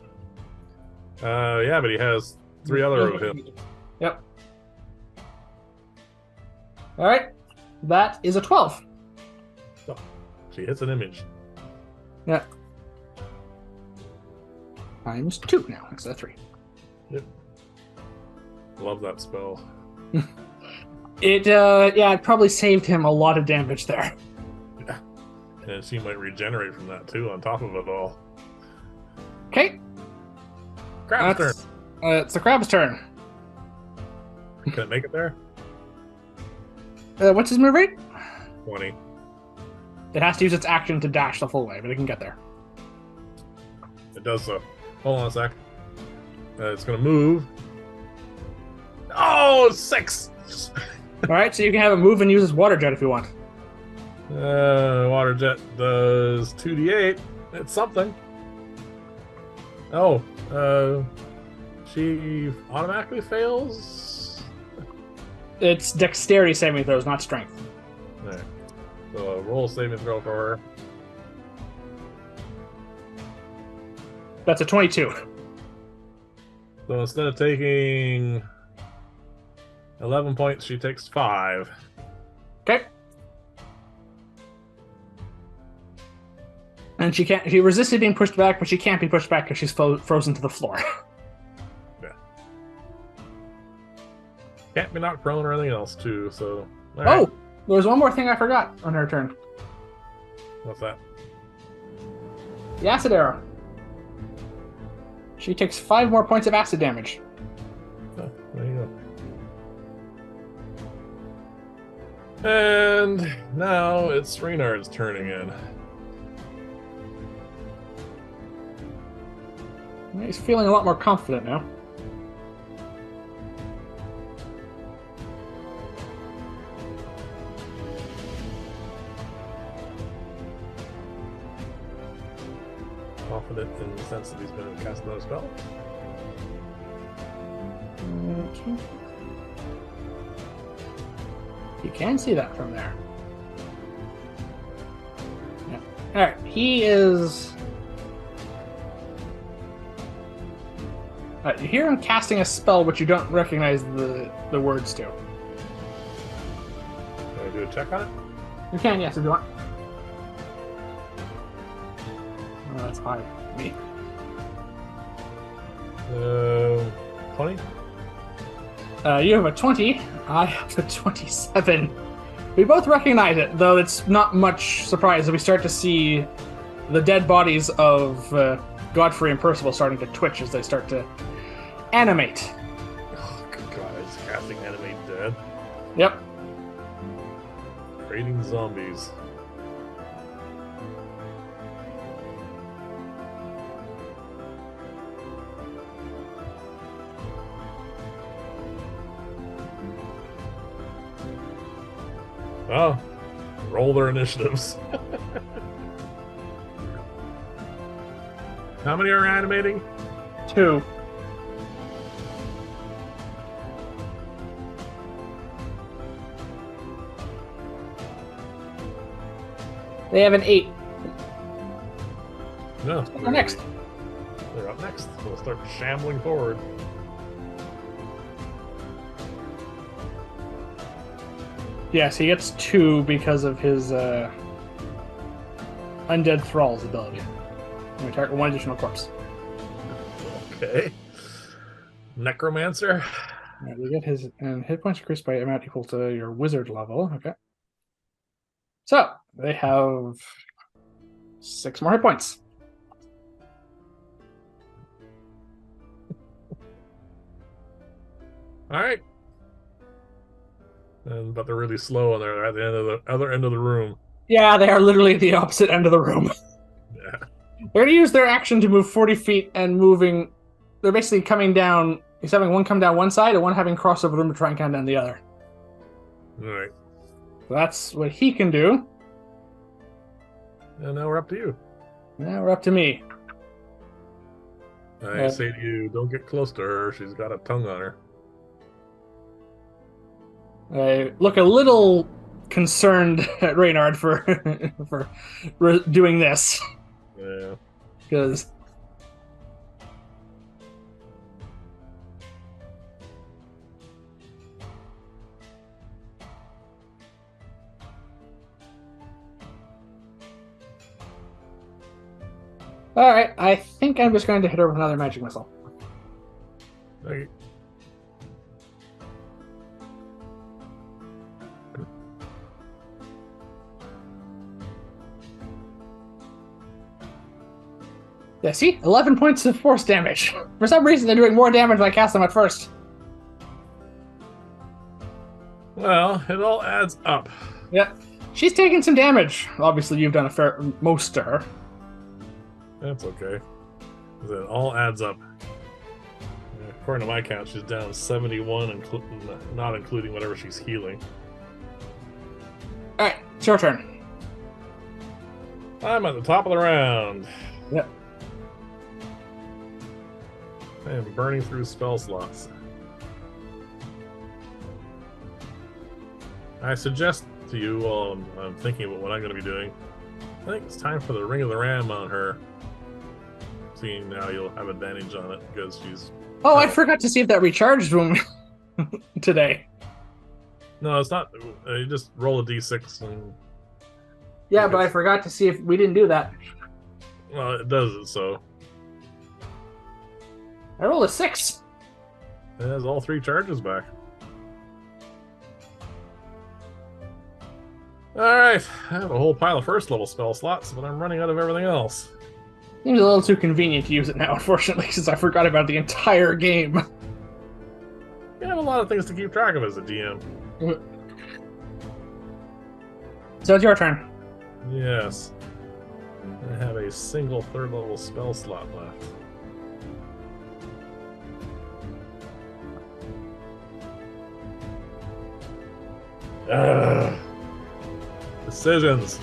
Yeah, but he has 3 other of him. Yep. Alright. That is a 12. Oh, she hits an image. Yeah. Times 2 now, instead of 3. Yep. Love that spell. It probably saved him a lot of damage there. Yeah. And she might regenerate from that too, on top of it all. Okay. Crab's turn. It's the crab's turn. Can it make it there? What's his move rate? 20. It has to use its action to dash the full way, but it can get there. It does so. Hold on a sec. It's going to move. Oh, 6! Alright, so you can have it move and use its water jet if you want. Water jet does 2d8. It's something. Oh, she automatically fails? It's dexterity saving throws, not strength. Right. So roll a saving throw for her. That's a 22. So instead of taking 11 points, she takes 5. Okay. And she resisted being pushed back, but she can't be pushed back because she's frozen to the floor. can't be knocked prone or anything else, too, so... All right. Oh! There's one more thing I forgot on her turn. What's that? The acid arrow. She takes 5 more points of acid damage. Oh, there you go. And now it's Reynard's turn again. He's feeling a lot more confident now. Confident in the sense that he's going to cast another spell. Okay. You can see that from there. Yeah. Alright, he is... you hear him casting a spell which you don't recognize the words to. Can I do a check on it? You can, yes, if you want. Oh, that's high. Me. 20? You have a 20. I have a 27. We both recognize it, though it's not much surprise that we start to see the dead bodies of Godfrey and Percival starting to twitch as they start to animate. Oh, good God, it's casting animate dead. Yep. Creating zombies. Well, roll their initiatives. How many are animating? 2. They have an 8. No. They're next. They're up next. They'll start shambling forward. Yes, he gets 2 because of his Undead Thrall's ability. We target 1 additional corpse. Okay. Necromancer. Right, we get his hit points increased by amount equal to your wizard level. Okay. So they have 6 more hit points. All right. But they're really slow and they're at the end of the other end of the room. Yeah, they are literally at the opposite end of the room. Yeah. They're going to use their action to move 40 feet and moving. They're basically coming down. He's having one come down one side and one having cross over the room to try and come down the other. All right. So that's what he can do. And now we're up to you. Now we're up to me. I say to you, don't get close to her. She's got a tongue on her. I look a little concerned at Reynard for doing this. Yeah. Because all right, I think I'm just going to hit her with another magic missile. Okay. Yeah, see? 11 points of force damage. For some reason, they're doing more damage when I cast them at first. Well, it all adds up. Yeah. She's taking some damage. Obviously, you've done a fair most to her. That's okay. It all adds up. According to my count, she's down 71, not including whatever she's healing. Alright, it's your turn. I'm at the top of the round. Yep. I am burning through spell slots. I suggest to you, while I'm thinking about what I'm going to be doing, I think it's time for the Ring of the Ram on her. Seeing now you'll have advantage on it because she's... Oh, I forgot to see if that recharged when today. No, it's not. You just roll a d6 and... Yeah, but I forgot to see if we didn't do that. Well, it does it, so... I rolled a 6. It has all 3 charges back. Alright, I have a whole pile of first level spell slots, but I'm running out of everything else. Seems a little too convenient to use it now, unfortunately, since I forgot about the entire game. You have a lot of things to keep track of as a DM. So it's your turn. Yes. I have a single third level spell slot left. Decisions.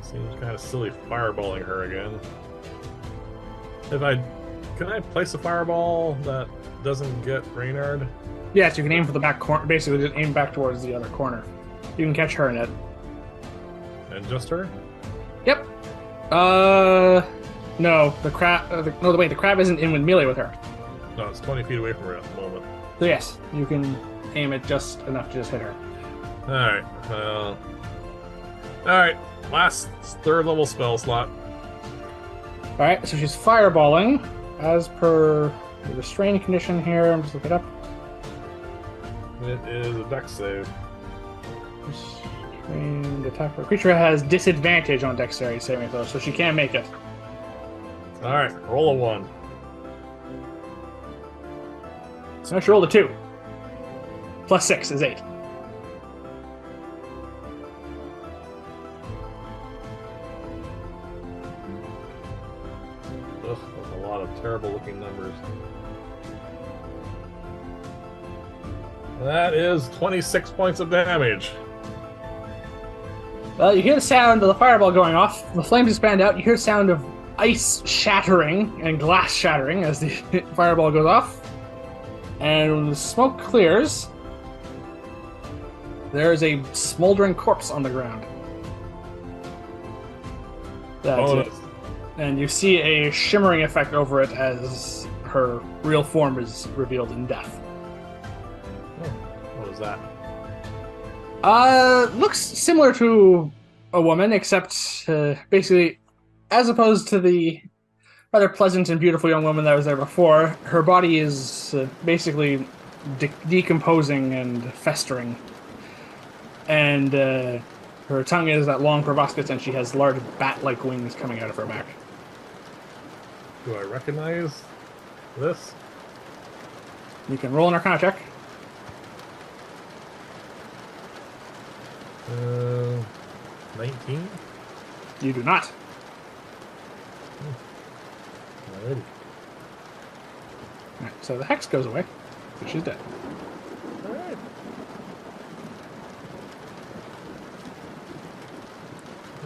Seems kind of silly fireballing her again. Can I place a fireball that doesn't get Reynard? Yes, you can aim for the back corner. Basically, just aim back towards the other corner. You can catch her in it. And just her? Yep. No, the crab. No, wait, the crab isn't in with melee with her. No, it's 20 feet away from her at the moment. So yes, you can aim it just enough to just hit her. Alright, alright, last third level spell slot. Alright, so she's fireballing. As per the restraining condition here, I'm just looking it up. It is a dex save. Restrained attack. The creature has disadvantage on dexterity saving throw, so she can't make it. Alright, roll a 1. So now she rolled a 2. Plus 6 is 8. Ugh, that's a lot of terrible looking numbers. That is 26 points of damage. Well, you hear the sound of the fireball going off. The flames expand out. You hear the sound of ice shattering and glass shattering as the fireball goes off. And when the smoke clears, there's a smoldering corpse on the ground. That's it. And you see a shimmering effect over it as her real form is revealed in death. What is that? Looks similar to a woman, except basically, as opposed to the rather pleasant and beautiful young woman that was there before, her body is basically decomposing and festering. And her tongue is that long proboscis, and she has large bat-like wings coming out of her back. Do I recognize this? You can roll an Arcana check. 19? You do not. Alrighty. Alright, so the hex goes away, so she's dead. Alright.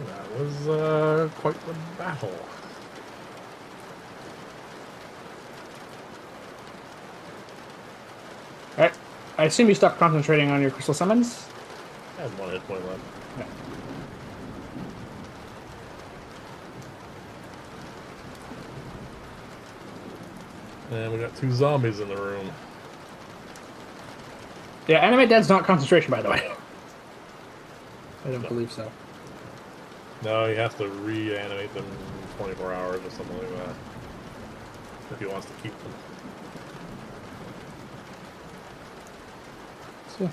That was quite the battle. Alright, I assume you stopped concentrating on your crystal summons? I had 1 hit point left. Yeah. And we got 2 zombies in the room. Yeah, animate dead's not concentration, by the way. I don't believe so. No, he has to reanimate them in 24 hours or something like that. If he wants to keep them. So.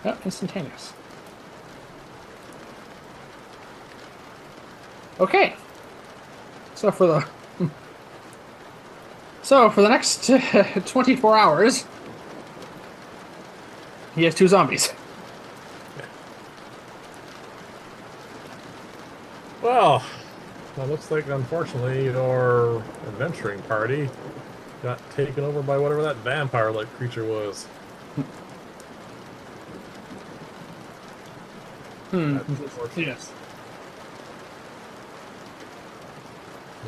Oh, instantaneous. Okay. So for the next 24 hours, he has 2 zombies. Well, it looks like, unfortunately, your adventuring party got taken over by whatever that vampire-like creature was. Yes.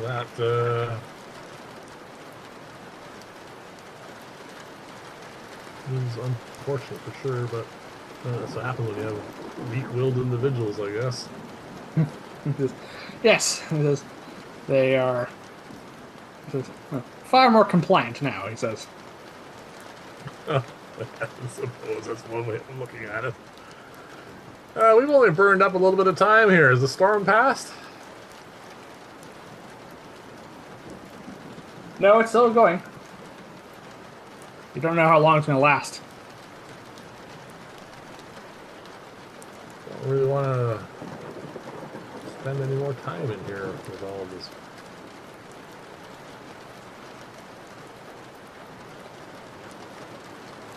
That, is unfortunate for sure, but that's what happens when you have weak-willed individuals, I guess. Yes, they are far more compliant now, he says. I suppose that's one way of looking at it. We've only burned up a little bit of time here. Is the storm passed? No, it's still going. You don't know how long it's going to last. Don't really want to spend any more time in here with all of this.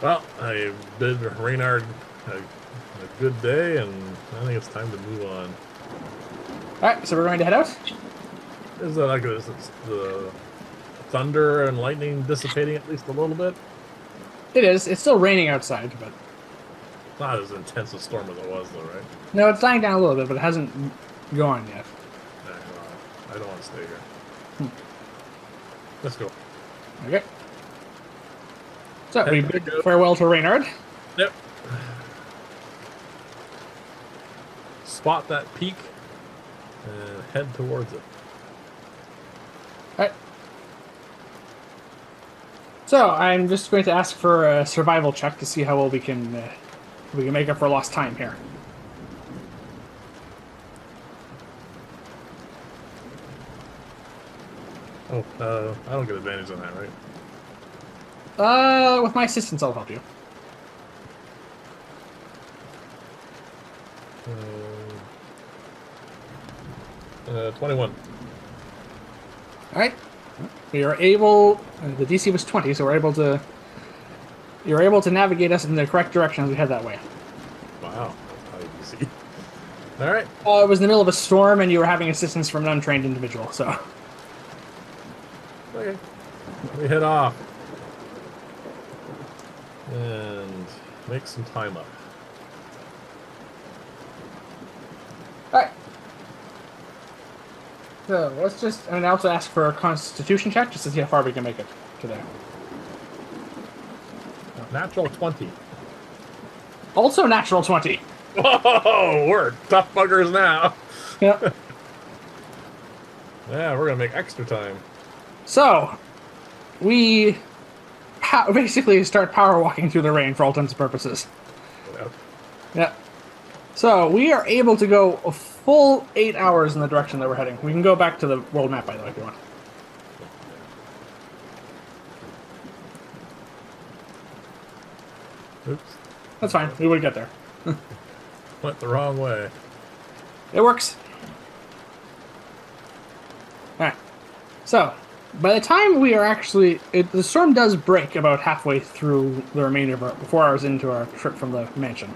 Well, I bid Reynard a good day, and I think it's time to move on. Alright, so we're going to head out. Is that like this? It's the thunder and lightning dissipating at least a little bit? It is. It's still raining outside, but... It's not as intense a storm as it was, though, right? No, it's dying down a little bit, but it hasn't gone yet. I don't want to stay here. Hmm. Let's go. Okay. So, we bid farewell to Reynard. Yep. Spot that peak and head towards it. Alright. So, I'm just going to ask for a survival check to see how well we can make up for lost time here. Oh, I don't get advantage on that, right? With my assistance, I'll help you. 21. Alright. We are able... the DC was 20, so we're able to... You're able to navigate us in the correct direction as we head that way. Wow. How you see. All right. It was in the middle of a storm, and you were having assistance from an untrained individual, so... Okay. We head off. And make some time up. Alright. So, let's just... And also ask for a constitution check, just to see how far we can make it today. Natural 20. Also natural 20. Whoa! We're tough buggers now. Yeah. Yeah, we're going to make extra time. So, we basically start power walking through the rain for all intents and purposes. Yep. Yeah. So, we are able to go a full 8 hours in the direction that we're heading. We can go back to the world map, by the way, if you want. Oops. That's fine. We would get there. Went the wrong way. It works. Alright. So, by the time we are actually... the storm does break about halfway through the remainder of our... 4 hours into our trip from the mansion.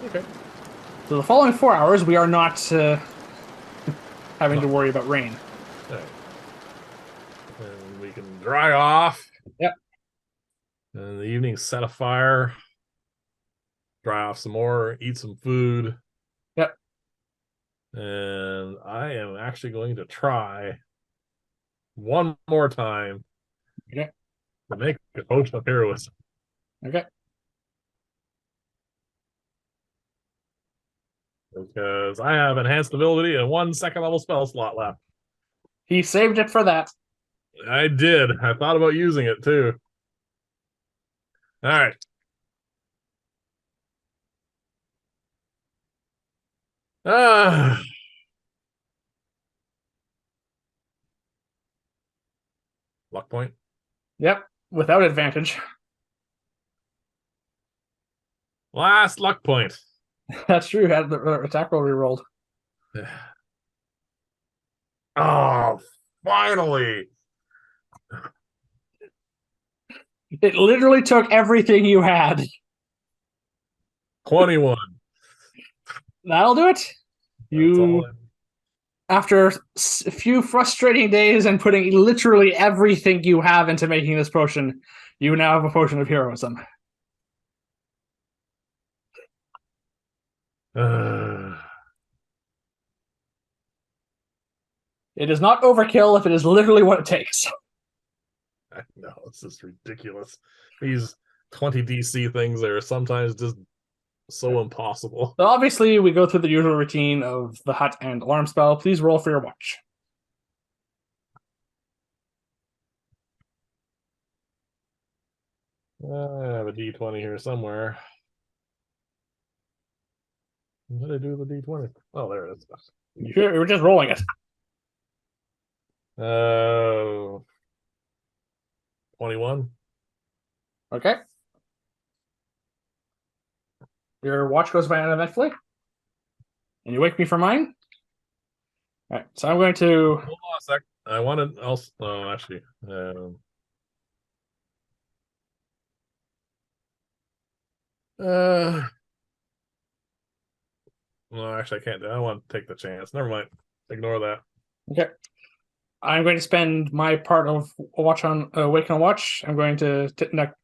Okay. So the following 4 hours, we are not having to worry about rain. Right. And we can dry off. Yep. And in the evening, set a fire. Dry off some more. Eat some food. Yep. And I am actually going to try one more time Okay. to make a potion of heroism. Okay. Because I have enhanced ability and 1 second level spell slot left. He saved it for that. I did. I thought about using it too. All right. Luck point. Yep. Without advantage. Last luck point. That's true. Had the attack roll rerolled. Oh, finally. It literally took everything you had. 21. That'll do it. You, That's all after a few frustrating days and putting literally everything you have into making this potion, you now have a potion of heroism. It is not overkill if it is literally what it takes. I know, it's just ridiculous. These 20 DC things are sometimes just so impossible. So obviously, we go through the usual routine of the hut and alarm spell. Please roll for your watch. I have a D20 here somewhere. What did I do with the D20? Oh, there it is. You were just rolling it. Oh. 21. Okay. Your watch goes by uneventfully. And you wake me for mine. All right. So I'm going to. Hold on a sec. I wanted also. Oh, actually. Uh, no, actually, I can't. I don't want to take the chance. Never mind. Ignore that. Okay. I'm going to spend my part of watch on wake on watch. I'm going to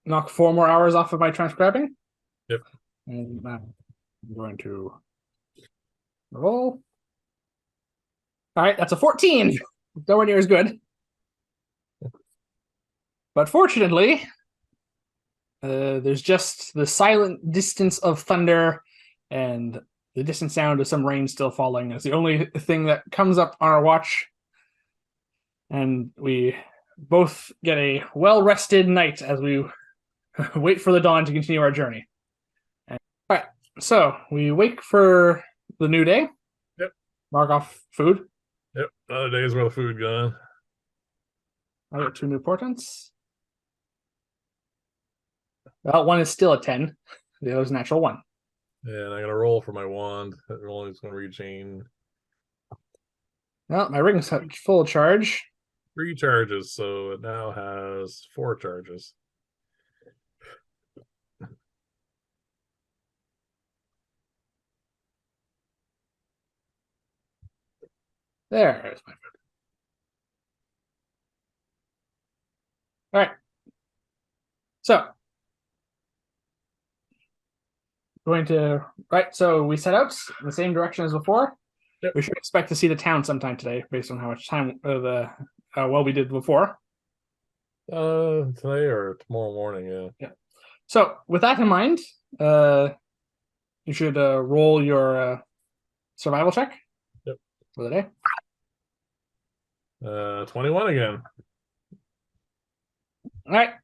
knock 4 more hours off of my transcribing. Yep. And I'm going to roll. All right, that's a 14. Nowhere near as good. But fortunately, there's just the silent distance of thunder and the distant sound of some rain still falling. It's the only thing that comes up on our watch. And we both get a well-rested night as we wait for the dawn to continue our journey. All right, so we wake for the new day. Yep. Mark off food. Yep. Another day's worth of food gone. I got 2 new portents. Well, one is still a 10. The other is a natural 1. And I got to roll for my wand. That roll is going to rechain. Well, my ring's full charge. 3 charges, so it now has 4 charges. There's my food. All right. So, going to so we set out in the same direction as before. Yep. We should expect to see the town sometime today, based on how much time well we did before. Today or tomorrow morning, yeah. So, with that in mind, you should roll your survival check. Yep. For the day. 21 again. All right.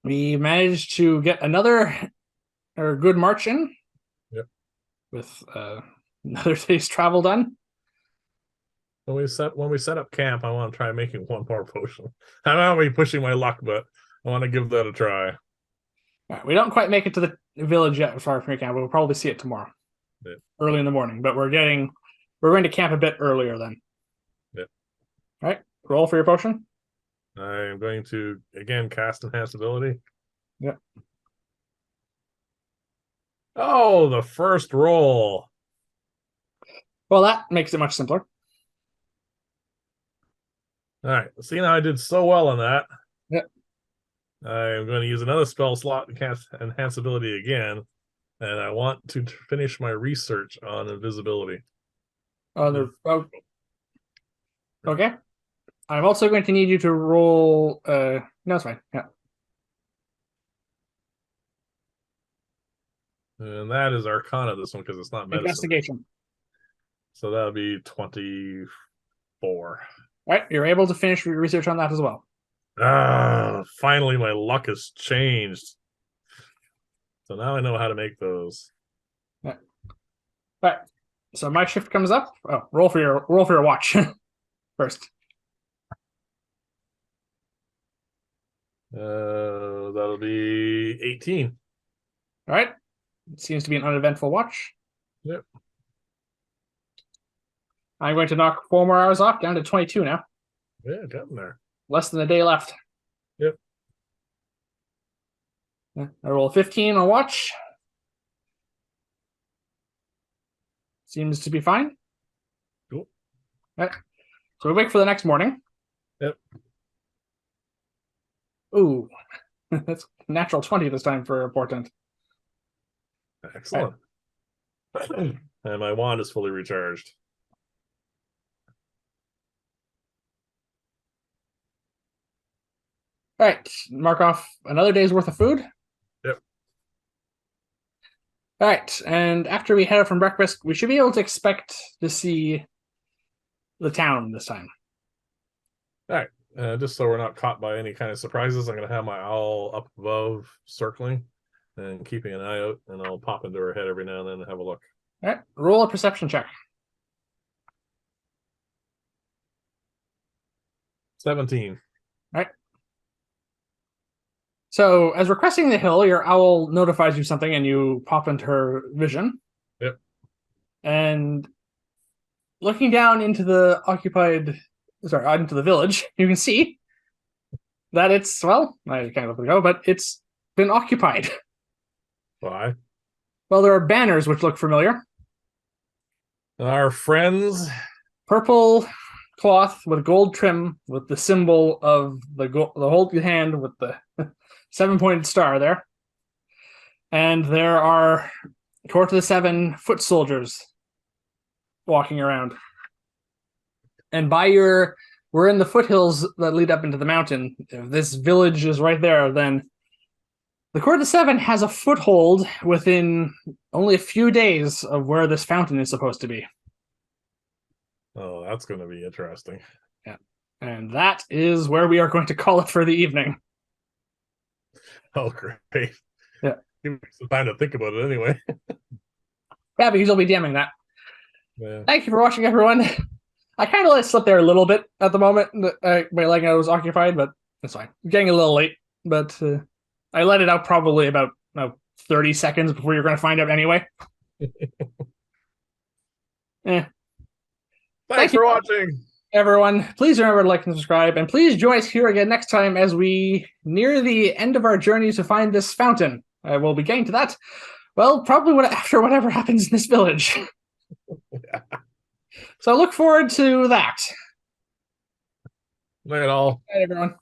We managed to get another good march in. Yep. With another day's travel done. When we set up camp, I want to try making 1 more potion. I don't want to be pushing my luck, but I want to give that a try. Right, we don't quite make it to the village yet far from your camp, but we'll probably see it tomorrow. Yeah. Early in the morning. But we're going to camp a bit earlier then. Yeah. All right. Roll for your potion. I'm going to again cast enhance ability. Yep. Oh, the first roll. Well, that makes it much simpler. All right. See, now I did so well on that. Yep. I'm going to use another spell slot to cast enhance ability again, and I want to finish my research on invisibility. Okay. I'm also going to need you to roll. No, it's fine. Yeah. And that is Arcana, this one, because it's not medicine. Investigation. So that'll be 24. All right, you're able to finish your research on that as well. Finally my luck has changed. So now I know how to make those. Yeah. All right. So my shift comes up. Oh, roll for your watch first. That'll be 18. All right. It seems to be an uneventful watch. Yep. I'm going to knock 4 more hours off, down to 22 now. Yeah, getting there. Less than a day left. Yep. Yeah, I roll 15 on watch. Seems to be fine. Cool. All right. So we wait for the next morning. Yep. Ooh. That's natural 20 this time for a portent. Excellent. Right. And my wand is fully recharged. All right. Mark off another day's worth of food. Yep. All right. And after we head out from breakfast, we should be able to expect to see the town this time. All right. Just so we're not caught by any kind of surprises, I'm going to have my owl up above circling and keeping an eye out, and I'll pop into her head every now and then and have a look. All right. Roll a perception check. 17. All right. So, as we're cresting the hill, your owl notifies you something, and you pop into her vision. Yep. And looking down into the into the village, you can see that it's, well, I can't let it go, but it's been occupied. Why? Well, there are banners which look familiar. Our friends. Purple cloth with gold trim with the symbol of the whole hand with the 7-pointed star there. And there are Court of the Seven foot soldiers walking around. And we're in the foothills that lead up into the mountain. If this village is right there, then the Court of the Seven has a foothold within only a few days of where this fountain is supposed to be. Oh, that's going to be interesting. Yeah. And that is where we are going to call it for the evening. Oh, great. Yeah. Give me some time to think about it anyway. Yeah, because you'll be DMing that. Yeah. Thank you for watching, everyone. I kind of let it slip there a little bit at the moment. My leg I was occupied, but it's fine. Getting a little late, but I let it out probably about 30 seconds before you're going to find out anyway. Thanks for watching, everyone. Please remember to like and subscribe, and please join us here again next time as we near the end of our journey to find this fountain. We'll be getting to that, well, probably after whatever happens in this village. Yeah. So look forward to that. Look at all. Bye, everyone.